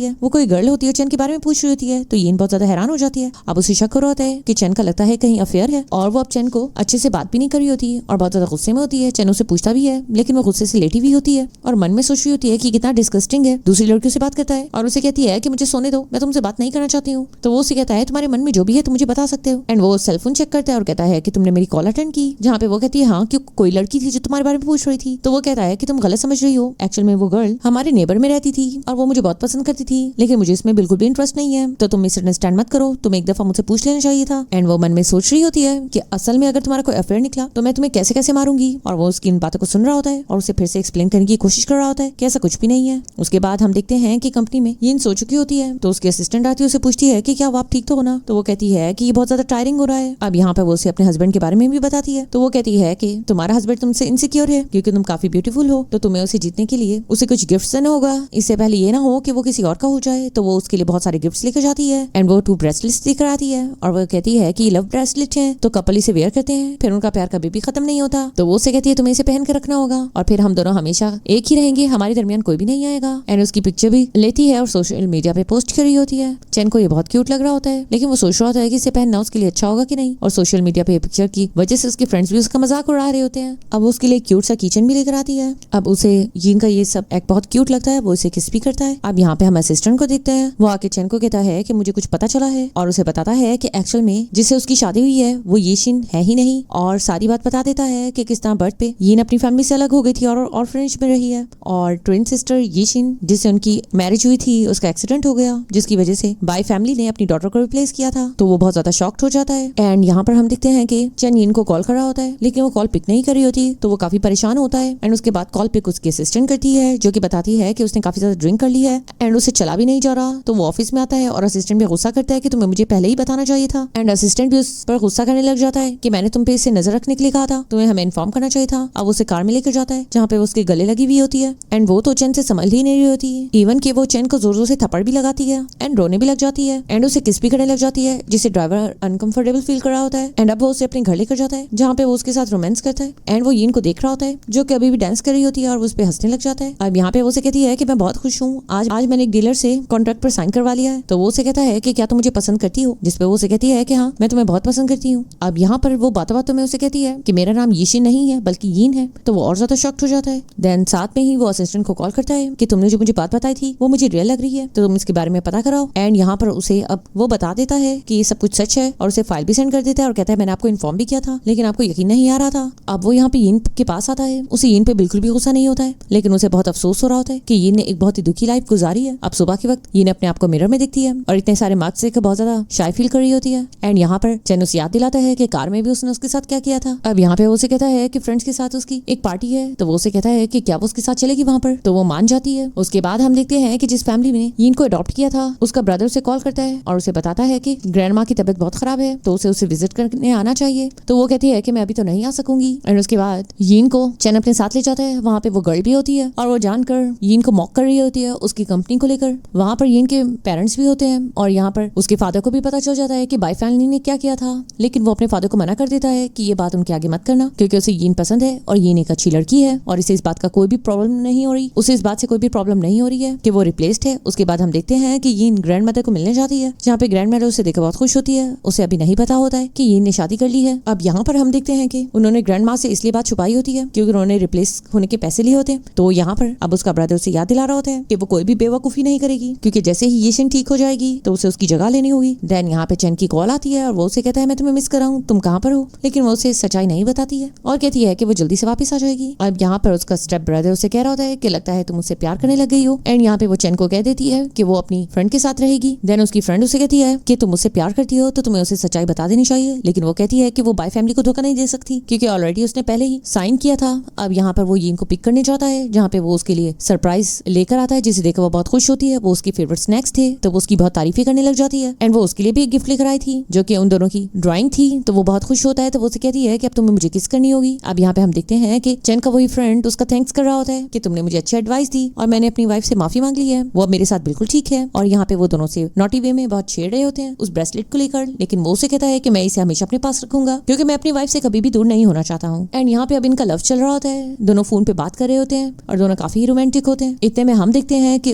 है। वो कोई गर्ल होती है, चैन के बारे में पूछ रही होती है। तो यीन बहुत ज्यादा हैरान हो जाती है। अब उसे शक हो रहा होता है कि चैन का लगता है कहीं अफेयर है और वो अब चैन को अच्छे से बात भी नहीं कर रही होती है और बहुत ज्यादा गुस्से में होती है। चैन उसे पूछता भी है लेकिन वो गुस्से से लेटी हुई होती है और मन में सोच रही होती है कि कितना डिस्गस्टिंग है। दूसरी लड़कियों से बात करता है और उसे कहती है कि मुझे सोने दो, मैं तुमसे बात नहीं करना चाहती हूँ। तो वो उसे कहता है तुम्हारे मन में जो भी है तुम मुझे बता सकते हो। एंड वो सेलफोन चेक करता है और कहता है कि तुमने मेरी कॉल अटेंड की, जहाँ पे वो कहती है हाँ कि कोई लड़की थी जो तुम्हारे बारे में पूछ रही थी। तो वो कहता है कि तुम गलत समझ रही हो, एक्चुअल में वो गर्ल हमारे नेबर में रहती थी और वो मुझे बहुत पसंद करती थी, लेकिन मुझे इसमें बिल्कुल भी इंटरेस्ट नहीं है। तो तुम मिसअंडरस्टैंड मत करो, तुम एक दफा मुझसे पूछ लेना चाहिए था। एंड वो मन में सोच रही होती है कि असल में अगर तुम्हारा कोई अफेयर निकला तो मैं तुम्हें कैसे कैसे मारूंगी। और वो उसकी इन बातों को सुन रहा होता है और उसे फिर से एक्सप्लेन करने की कोशिश कर रहा होता है कि ऐसा कुछ भी नहीं है। उसके बाद हम देखते हैं कि कंपनी में ये सो चुकी होती है। तो उसकी असिस्टेंट आती है, उसे पूछती है कि क्या आप ठीक तो हो ना। तो वो कहती है कि ये बहुत ज्यादा टायरिंग हो रहा है। अब यहाँ पे वो उसे अपने हस्बैंड के बारे में भी बताती है। तो वो कहती है कि तुम्हारा हस्बैंड तुमसे इनसिक्योर है क्योंकि तुम काफी ब्यूटीफुल हो, तो तुम्हें उसे जीतने के लिए उसे कुछ गिफ्ट देना होगा। इससे पहले ये ना हो कि वो किसी और का हो जाए। तो वो उसके लिए बहुत सारे गिफ्ट लेकर जाती है एंड वो 2 ब्रेसलेट्स लेकर आती है और वो कहती है कि लव ब्रेसलेट है, तो कपल इसे वेयर करते हैं, फिर उनका प्यार कभी भी खत्म नहीं होता। तो वो उसे कहती है तुम्हें इसे पहन कर रखना होगा और फिर हम दोनों हमेशा एक ही रहेंगे, हमारे दरमियान कोई भी नहीं आएगा। एंड उसकी पिक्चर भी लेती है और सोशल मीडिया पे पोस्ट कर रही होती है। चैन को ये बहुत क्यूट लग रहा होता है, लेकिन वो सोच रहा होता है कि इसे पहनना उसके लिए अच्छा होगा कि नहीं। और सोशल मीडिया पे पिक्चर की वजह से उसके फ्रेंड्स भी उसका मजाक उड़ा रहे होते हैं। अब वो उसके लिए क्यूट सा किचन भी लेकर आती है। अब उसे यीन का ये सब एक बहुत क्यूट लगता है, वो इसे किस भी करता है। अब यहाँ पे हम असिस्टेंट को देखते हैं, वो आके चैन को कहता है कि मुझे कुछ पता चला है और उसे बताता है कि एक्चुअल में जिससे उसकी शादी हुई है वो यीशिन है ही नहीं। और सारी बात बता देता है कि किस तरह बर्थ पे यीन अपनी फैमिली से अलग हो गई थी और ऑर्फनेज में रही है। और ट्विन सिस्टर यीशिन जिससे उनकी मैरिज हुई थी उसका एक्सीडेंट हो गया, जिसकी वजह से बाय फैमिली ने अपनी डॉटर को रिप्लेस किया था। तो वो बहुत ज्यादा शॉक्ड हो जाता है। एंड यहाँ पर हम देखते हैं कि चैन यीन को कॉल कर रहा होता है, लेकिन वो कॉल पिक नहीं कर रही होती। तो वो काफी परेशान होता है एंड उसके बाद कॉल पिक उसकी असिस्टेंट करती है, जो कि बताती है कि उसने काफी ज्यादा ड्रिंक कर ली है एंड उसे चला भी नहीं जा रहा। तो वो ऑफिस में आता है और असिस्टेंट भी गुस्सा करता है कि तुम्हें मुझे पहले ही बताना चाहिए था। एंड असिस्टेंट भी उस पर गुस्सा करने लग जाता है कि मैंने तुम पे इसे नजर रखने के लिए कहा था, तुम्हें हमें इन्फॉर्म करना चाहिए था। अब उसे कार में लेकर जाता है जहाँ पे उसके गले लगी हुई होती है एंड वो तो चैन से संभल ही नहीं रही होती है। इवन कि वो चैन को जोर जोर से थप्पड़ भी लगाती है एंड रोने भी लग जाती है एंड उसे किस भी करने लग जाती है, जिससे ड्राइवर अनकंफर्टेबल फील कर रहा होता है। एंड अब वो उसे अपने घर लेकर जाता है जहाँ पे वो उसके साथ रोमांस करता है एंड वो यीन को देख रहा होता है जो कि अभी भी डांस कर रही होती है और वो उस पे हंसने लग जाता है। अब यहाँ पे वो उसे कहती है कि मैं बहुत खुश हूँ, आज मैंने एक डीलर से कॉन्ट्रैक्ट पर साइन करवा लिया है। तो वो उसे कहता है कि क्या तुम मुझे पसंद करती हो, जिसपे वो उसे कहती है कि हाँ मैं तुम्हें बहुत पसंद करती हूँ। अब यहाँ पर वो बातों में उसे कहती है कि मेरा नाम यीशिन नहीं है बल्कि यीन है। तो वो और ज्यादा शॉक्ड हो जाता है। देन साथ में ही वो असिस्टेंट को कॉल करता है कि तुमने जो मुझे बात बताई थी वो मुझे रियल लग रही है, तो तुम इसके बारे में पता कराओ। एंड यहाँ पर उसे अब वो बता देता है कि ये सब कुछ सच है और उसे फाइल भी सेंड कर देता है और कहता है मैंने आपको इन्फॉर्म भी किया था लेकिन आपको यकीन नहीं आ रहा था। अब वो यहाँ पे यीन के पास आता है, उसे यीन पे बिल्कुल भी गुस्सा नहीं होता है, लेकिन उसे बहुत अफसोस हो रहा होता है कि यीन ने एक बहुत ही दुखी लाइफ गुजारी है। अब सुबह के वक्त यीन अपने आप को मिरर में देखती है और इतने सारे मार्क्स देकर बहुत ज्यादा शाय फील कर रही होती है। एंड यहाँ पर चैन उसे याद दिलाता है कि कार में भी उसने उसके साथ क्या किया था। अब यहाँ पे वो उसे कहता है कि फ्रेंड्स के साथ उसकी एक पार्टी है, तो वो उसे कहता है कि क्या वो उसके साथ चलेगी वहाँ पर। तो वो मान जाती है। उसके बाद हम देखते हैं कि जिस फैमिली ने यीन को अडॉप्ट किया था उसका ब्रदर उसे कॉल करता है और उसे बताता है कि ग्रैंड माँ की तबीयत बहुत खराब है, तो उसे विजिट करने आना चाहिए। तो वो कहती है कि मैं अभी तो नहीं आ सकूंगी। एंड उसके बाद यीन को चैन अपने साथ ले जाता है। वहाँ पे वो गर्ल भी होती है और वो जानकर यीन को मॉक कर रही होती है उसकी कंपनी को लेकर। वहाँ पर यीन के पेरेंट्स भी होते हैं और यहाँ पर उसके फादर को भी पता चल जाता है कि बाय फैमिली ने क्या किया था, लेकिन वो अपने फादर को मना कर देता है कि ये बात उनके आगे मत करना क्योंकि उसे यीन पसंद है और यीन एक अच्छी लड़की है और इसे इस बात का कोई भी प्रॉब्लम नहीं हो रही, उसे इस बात से कोई भी प्रॉब्लम नहीं हो रही है कि वो रिप्लेस्ड है। उसके बाद हम देखते हैं कि यीन ग्रैंड मदर को मिलने जाती है जहाँ पे ग्रैंड मदर उसे देखकर बहुत खुश होती है। उसे अभी नहीं पता होता है कि यीन ने शादी कर ली है। अब यहाँ पर हम देखते हैं कि उन्होंने ग्रैंड माँ से इसलिए बात छुपाई होती है क्योंकि उन्होंने रिप्लेस होने के पैसे लिए होते हैं। तो यहाँ पर अब उसका ब्रदर उसे याद दिला रहा होता है कि वो कोई भी बेवकूफी नहीं करेगी क्योंकि जैसे ही यीशिन ठीक हो जाएगी तो उसे उसकी जगह लेनी होगी। देन यहाँ पे चैन की कॉल आती है और वो उसे कहता है मैं तुम्हें मिस कर रहा हूँ, तुम कहाँ पर हो, लेकिन वो उसे सच्चाई नहीं बताती है और कहती है कि वो जल्दी से वापस आ जाएगी। अब यहाँ पर उसका स्टेप ब्रदर उसे कह रहा होता है कि लगता है तुम मुझसे प्यार करने लग गई हो। एंड यहाँ पे वो चैन को कह देती है कि वो अपनी फ्रेंड के साथ रहेगी। देन उसकी फ्रेंड उसे कहती है कि तुम मुझसे प्यार करती हो तो तुम्हें उसे सच्चाई बता देनी चाहिए, लेकिन वो कहती है कि वो बाय फैमिली को धोखा नहीं दे सकती क्योंकि ऑलरेडी उसने पहले ही साइन किया था। अब यहाँ पर वो यीन को पिक करने जाता है जहाँ पे वो उसके लिए सरप्राइज लेकर आता है जिसे देखकर वो बहुत खुश होती है। वो उसकी फेवरेट स्नैक्स थे तो वो उसकी बहुत तारीफें करने लग जाती है एंड वो उसके लिए भी एक गिफ्ट लेकर आई थी जो कि उन दोनों की ड्राइंग थी। तो वो बहुत खुश होता है तो वो उसे कहती है कि अब तुम्हें मुझे किस करनी होगी। अब यहाँ पे हम देखते हैं कि चैन का वही फ्रेंड उसका थैंक्स कर रहा होता है कि तुमने मुझे अच्छी एडवाइस दी और मैंने अपनी वाइफ से माफी मांग ली है, वो अब मेरे साथ बिल्कुल ठीक है। और यहाँ पे वो दोनों से नॉटी वे में बहुत छेड़ रहे होते हैं उस ब्रेसलेट को लेकर, लेकिन वो उसे कहता है कि मैं इसे हमेशा अपने पास रखूंगा क्योंकि मैं अपनी वाइफ से कभी भी दूर नहीं होना चाहता हूँ। एंड यहाँ पे अब इनका लव चल रहा होता है, दोनों फोन पे बात कर रहे होते हैं और दोनों काफी रोमांटिक होते हैं। इतने में हम देखते हैं कि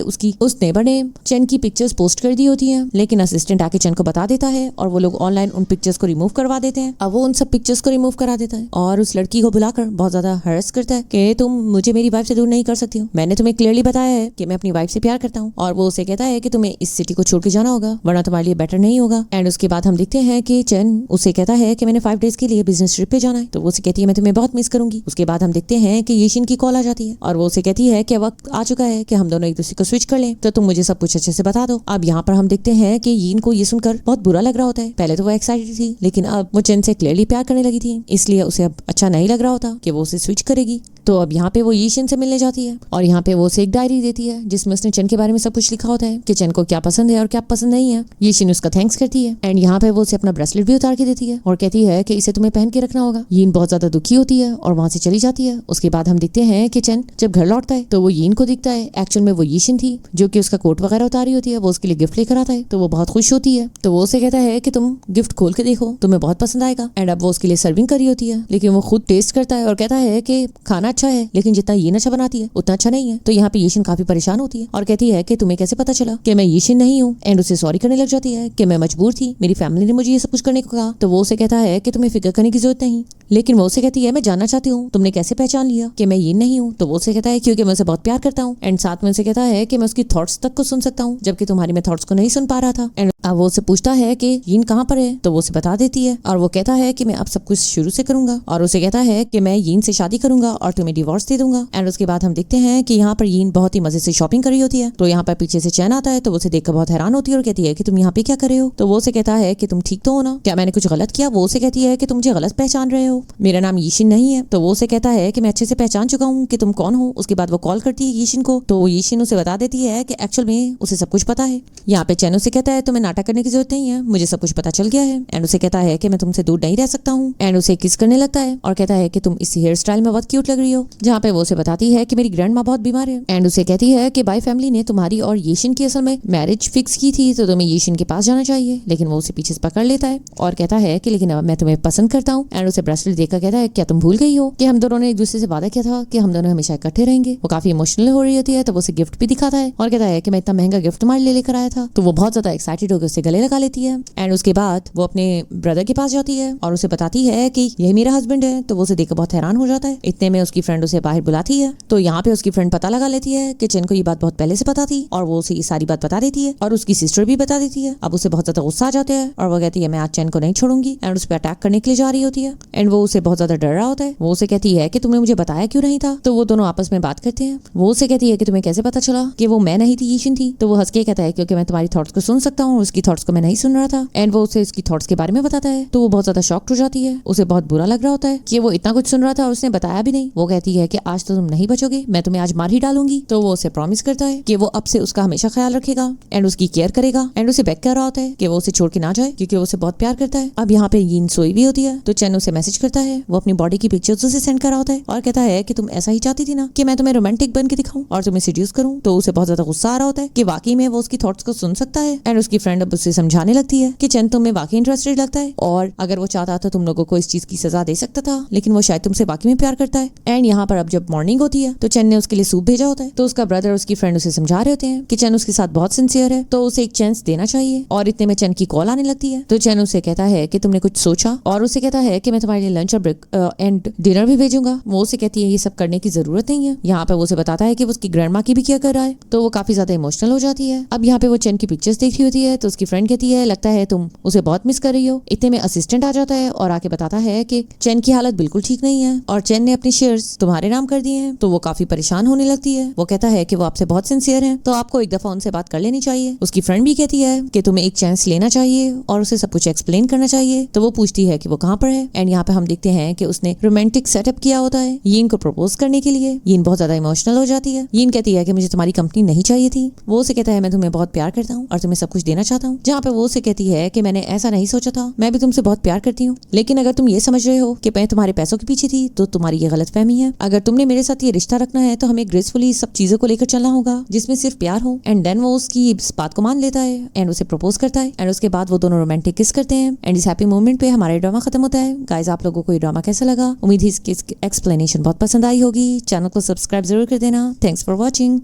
उस नेबर ने चैन की पिक्चर्स पोस्ट कर दी होती हैं, लेकिन असिस्टेंट आके चैन को बता देता है और वो लोग ऑनलाइन उन पिक्चर्स को रिमूव करवा देते हैं। अब वो उन सब पिक्चर्स को रिमूव करा देता है और उस लड़की को बुलाकर बहुत ज्यादा हरेस करता है कि तुम मुझे मेरी वाइफ से दूर नहीं कर सकती हूँ। मैंने तुम्हें क्लियरली बताया है कि मैं अपनी वाइफ से प्यार करता हूँ। और वो उसे कहता है कि तुम्हें इस सिटी को छोड़ के जाना होगा वरना तुम्हारे लिए बेटर नहीं होगा। एंड उसके बाद हम देखते हैं कि चेन उसे कहता है कि मैंने 5 डेज के लिए बिजनेस ट्रिप पे जाना है। तो वो उसे कहती है मैं तुम्हें बहुत मिस करूंगी। उसके बाद हम देखते हैं कि यीशिन की कॉल आ जाती है और वो उसे कहती है कि वक्त आ चुका है कि हम दोनों एक दूसरे को स्विच कर लें, तो तुम मुझे सब कुछ अच्छे से बता दो। अब यहाँ पर हम देखते हैं कि यीन को ये सुनकर बहुत बुरा लग रहा होता है। पहले तो वो एक्साइटेड थी लेकिन अब वो चेन से क्लियरली प्यार करने लगी थी, इसलिए उसे अब अच्छा नहीं लग रहा होता कि वो उसे स्विच करेगी। तो अब यहाँ पे वो यीशिन से मिलने जाती है और यहाँ पे वो उसे एक डायरी देती है जिसमें उसने चेन के बारे में सब कुछ लिखा होता है कि चेन को क्या पसंद है और क्या पसंद नहीं है। यीशिन उसका थैंक्स करती है एंड यहाँ पे वो उसे अपना ब्रेसलेट भी उतार के देती है और कहती है कि इसे तुम्हें पहन के रखना होगा। यीन बहुत ज्यादा दुखी होती है और वहां से चली जाती है। उसके बाद हम देखते हैं कि चेन जब घर लौटता है तो वो यीन को दिखता है। एक्चुअल में वो यीशिन थी जो कि उसका कोट वगैरह उतारी होती है। वो उसके लिए गिफ्ट लेकर आता है तो वो बहुत खुश होती है। तो वो उसे कहता है कि तुम गिफ्ट खोल के देखो, तुम्हें बहुत पसंद आएगा। एंड अब वो उसके लिए सर्विंग करी होती है लेकिन वो खुद टेस्ट करता है और कहता है कि खाना अच्छा है लेकिन जितना यीन अच्छा बनाती है उतना अच्छा नहीं है। तो यहाँ पे यीशिन काफी परेशान होती है और कहती है कि तुम्हें कैसे पता चला कि मैं यीशिन नहीं हूँ। एंड उसे सॉरी करने लग जाती है कि मैं मजबूर थी, मेरी फैमिली ने मुझे ये सब कुछ करने को कहा। तो वो उसे कहता है कि तुम्हें फिक्र करने की जरूरत नहीं, लेकिन वो उसे कहती है मैं जानना चाहती हूँ तुमने कैसे पहचान लिया कि मैं यीन नहीं हूँ। तो वो उसे कहता है क्योंकि मैं उसे बहुत प्यार करता हूँ। एंड साथ में उसे कहता है कि मैं उसकी थॉट्स तक को सुन सकता हूँ जबकि तुम्हारी मैं थॉट्स को नहीं सुन पा रहा था। एंड अब वो उसे पूछता है कि यीन कहाँ पर है तो वो उसे बता देती है और वो कहता है कि मैं अब सब कुछ शुरू से करूंगा और उसे कहता है कि मैं यीन से शादी करूंगा और तुम्हें डिवोर्स दे दूंगा। एंड उसके बाद हम देखते हैं कि यहाँ पर यीन बहुत ही मजे से शॉपिंग कर रही होती है। तो यहाँ पर पीछे से चैन आता है तो वो उसे देखकर बहुत हैरान होती है और कहती है कि तुम यहाँ पे क्या कर रहे हो। तो वो उसे कहता है कि तुम ठीक तो हो ना, क्या मैंने कुछ गलत किया। वो उसे कहती है कि तुम मुझे गलत पहचान रहे हो, मेरा नाम यीशिन नहीं है। तो वो उसे कहता है कि मैं अच्छे से पहचान चुका हूँ कि तुम कौन हो। उसके बाद वो कॉल करती है यीशिन को तो यीशिन उसे बता देती है कि एक्चुअल में उसे सब कुछ पता है। यहाँ पे चैन उसे कहता है तुम्हें नाटक करने की जरूरत नहीं है, मुझे सब कुछ पता चल गया है। एंड उसे कहता है कि मैं तुमसे दूर नहीं रह सकता हूँ। एंड उसे किस करने लगता है और कहता है कि तुम इस हेयर स्टाइल में बहुत क्यूट लग रही हो। जहाँ पे वो उसे बताती है कि मेरी ग्रैंड माँ बहुत बीमार है। एंड उसे कहती है कि बाई फैमिली ने तुम्हारी और यीशिन की असल में मैरिज फिक्स की थी तो तुम्हें यीशिन के पास जाना चाहिए। लेकिन वो उसे पीछे से पकड़ लेता है और कहता है कि लेकिन अब मैं तुम्हें पसंद करता हूँ। एंड उसे ब्रेसलेट देखकर कहता है क्या तुम भूल गई हो कि हम दोनों ने एक दूसरे से वादा किया था कि हम दोनों हमेशा इकट्ठे रहेंगे। वो काफी इमोशनल हो रही होती है तो वो उसे गिफ्ट भी दिखाता है और कहता है कि मैं इतना महंगा गिफ्ट तुम्हारे लिए लेकर आया था। तो वो बहुत ज्यादा एक्साइटेड होकर उसे गले लगा लेती है। एंड उसके बाद वो अपने ब्रदर के पास जाती है और उसे बताती है कि यही मेरा हस्बैंड है। तो वो उसे देखकर बहुत हैरान हो जाता है। इतने में उसकी फ्रेंड उसे बाहर बुलाती है तो यहाँ पे उसकी फ्रेंड पता लगा लेती है कि चेन को ये बात बहुत पहले से पता थी और वो उसे ये सारी बात बता देती है और उसकी सिस्टर भी बता देती है। अब उसे बहुत ज्यादा गुस्सा आ जाता है और वो कहती है मैं आज चेन को नहीं छोड़ूंगी। एंड उस पर अटैक करने के लिए जा रही होती है। एंड वो उसे बहुत ज्यादा डर रहा होता है। वो उसे कहती है कि तुमने मुझे बताया क्यों नहीं था। तो वो दोनों आपस में बात करते हैं। वो उसे कहती है कि तुम्हें कैसे पता चला कि वो मैं नहीं थी यीशिन थी। तो वो हंस के कहता है क्योंकि मैं तुम्हारी थॉट्स को सुन सकता हूँ, उसकी थॉट्स को मैं नहीं सुन रहा था। एंड वो उसे उसकी थॉट्स के बारे में बताता है तो वो बहुत ज्यादा शॉक्ड हो जाती है। उसे बहुत बुरा लग रहा होता है कि वो इतना कुछ सुन रहा था और उसने बताया भी नहीं। वो कहती है कि आज तो तुम नहीं बचोगे, मैं तुम्हें आज मार ही डालूंगी। तो वो उसे प्रॉमिस करता है कि वो अब से उसका हमेशा ख्याल रखेगा एंड उसकी केयर करेगा। एंड उसे बैक कर रहा होता है कि वो उसे छोड़ के ना जाए क्योंकि वो उसे बहुत प्यार करता है। अब यहाँ पे यीन सोई भी होती है तो चेन उसे मैसेज करता है। वो अपनी बॉडी की पिक्चर्स उसे सेंड कर रहा होता है और कहता है कि तुम ऐसा ही चाहती थी ना कि मैं तुम्हें रोमांटिक बन के दिखाऊं और तुम्हें सीड्यूस करूं। तो उसे बहुत ज्यादा गुस्सा आ रहा होता है कि वाकई में वो उसकी थॉट्स को सुन सकता है। एंड उसकी फ्रेंड अब उसे समझाने लगती है कि चेन तुम्हें वाकई इंटरेस्टेड लगता है और अगर वो चाहता तो तुम लोगों को इस चीज की सजा दे सकता था, लेकिन वो शायद तुमसे वाकई में प्यार करता है। एंड यहाँ पर अब जब मॉर्निंग होती है तो चेन ने उसके लिए सूप भेजा होता है। तो उसका ब्रदर और उसकी फ्रेंड उसे समझा रहे होते हैं कि चेन उसके साथ बहुत सिंसियर है तो उसे एक चांस देना चाहिए। और इतने में चेन की कॉल आने लगती है तो चेन उसे कहता है कि तुमने कुछ सोचा और उसे कहता है कि मैं तुम्हारे लिए लंच और ब्रेक एंड डिनर भी भेजूंगा। वो उसे कहती है ये सब करने की जरूरत नहीं है। यहाँ पे वो उसे बताता है कि वो उसकी ग्रैंडमा की भी क्या कर रहा है। तो वो काफी ज्यादा इमोशनल हो जाती है। अब यहाँ पे वो चेन की पिक्चर्स देख रही होती है तो उसकी फ्रेंड कहती है लगता है तुम उसे बहुत मिस कर रही हो। इतने में असिस्टेंट आ जाता है और आके बताता है कि चेन की हालत बिल्कुल ठीक नहीं है और चेन ने अपने शेयर्स तुम्हारे नाम कर दिए हैं। तो वो काफी परेशान होने लगती है। वो कहता है कि वो आपसे बहुत सिंसियर है तो आपको एक दफा उनसे बात कर लेनी चाहिए। उसकी फ्रेंड भी कहती है कि तुम्हें एक चांस लेना चाहिए और उसे सब कुछ एक्सप्लेन करना चाहिए। तो वो पूछती है कि वो कहाँ पर है। एंड यहाँ पे हम देखते हैं कि उसने रोमांटिक सेटअप किया होता है यीन को प्रपोज करने के लिए। यीन बहुत ज्यादा इमोशनल हो जाती है। यीन कहती है कि मुझे तुम्हारी कंपनी नहीं चाहिए थी। वो उसे कहता है मैं तुम्हें बहुत प्यार करता हूँ और तुम्हें सब कुछ देना चाहता हूँ। जहाँ पे वो उसे कहती है कि मैंने ऐसा नहीं सोचा था, मैं भी तुमसे बहुत प्यार करती हूँ, लेकिन अगर तुम ये समझ रहे हो कि मैं तुम्हारे पैसों के पीछे थी तो तुम्हारी ये गलत फहमी है। अगर तुमने मेरे साथ ये रिश्ता रखना है तो हमें ग्रेसफुली सब चीजों को लेकर चलना होगा जिसमें सिर्फ प्यार हो। एंड देन वो उसकी इस बात को मान लेता है एंड उसे प्रपोज करता है। एंड उसके बाद वो दोनों रोमांटिक किस करते हैं। एंड इस हैप्पी मोमेंट पे हमारा ड्रामा खत्म होता है। गाइस आप लोगों को ये ड्रामा कैसा लगा? उम्मीद है इसकी एक्सप्लेनेशन बहुत पसंद आई होगी। चैनल को सब्सक्राइब जरूर कर देना। Thanks for watching.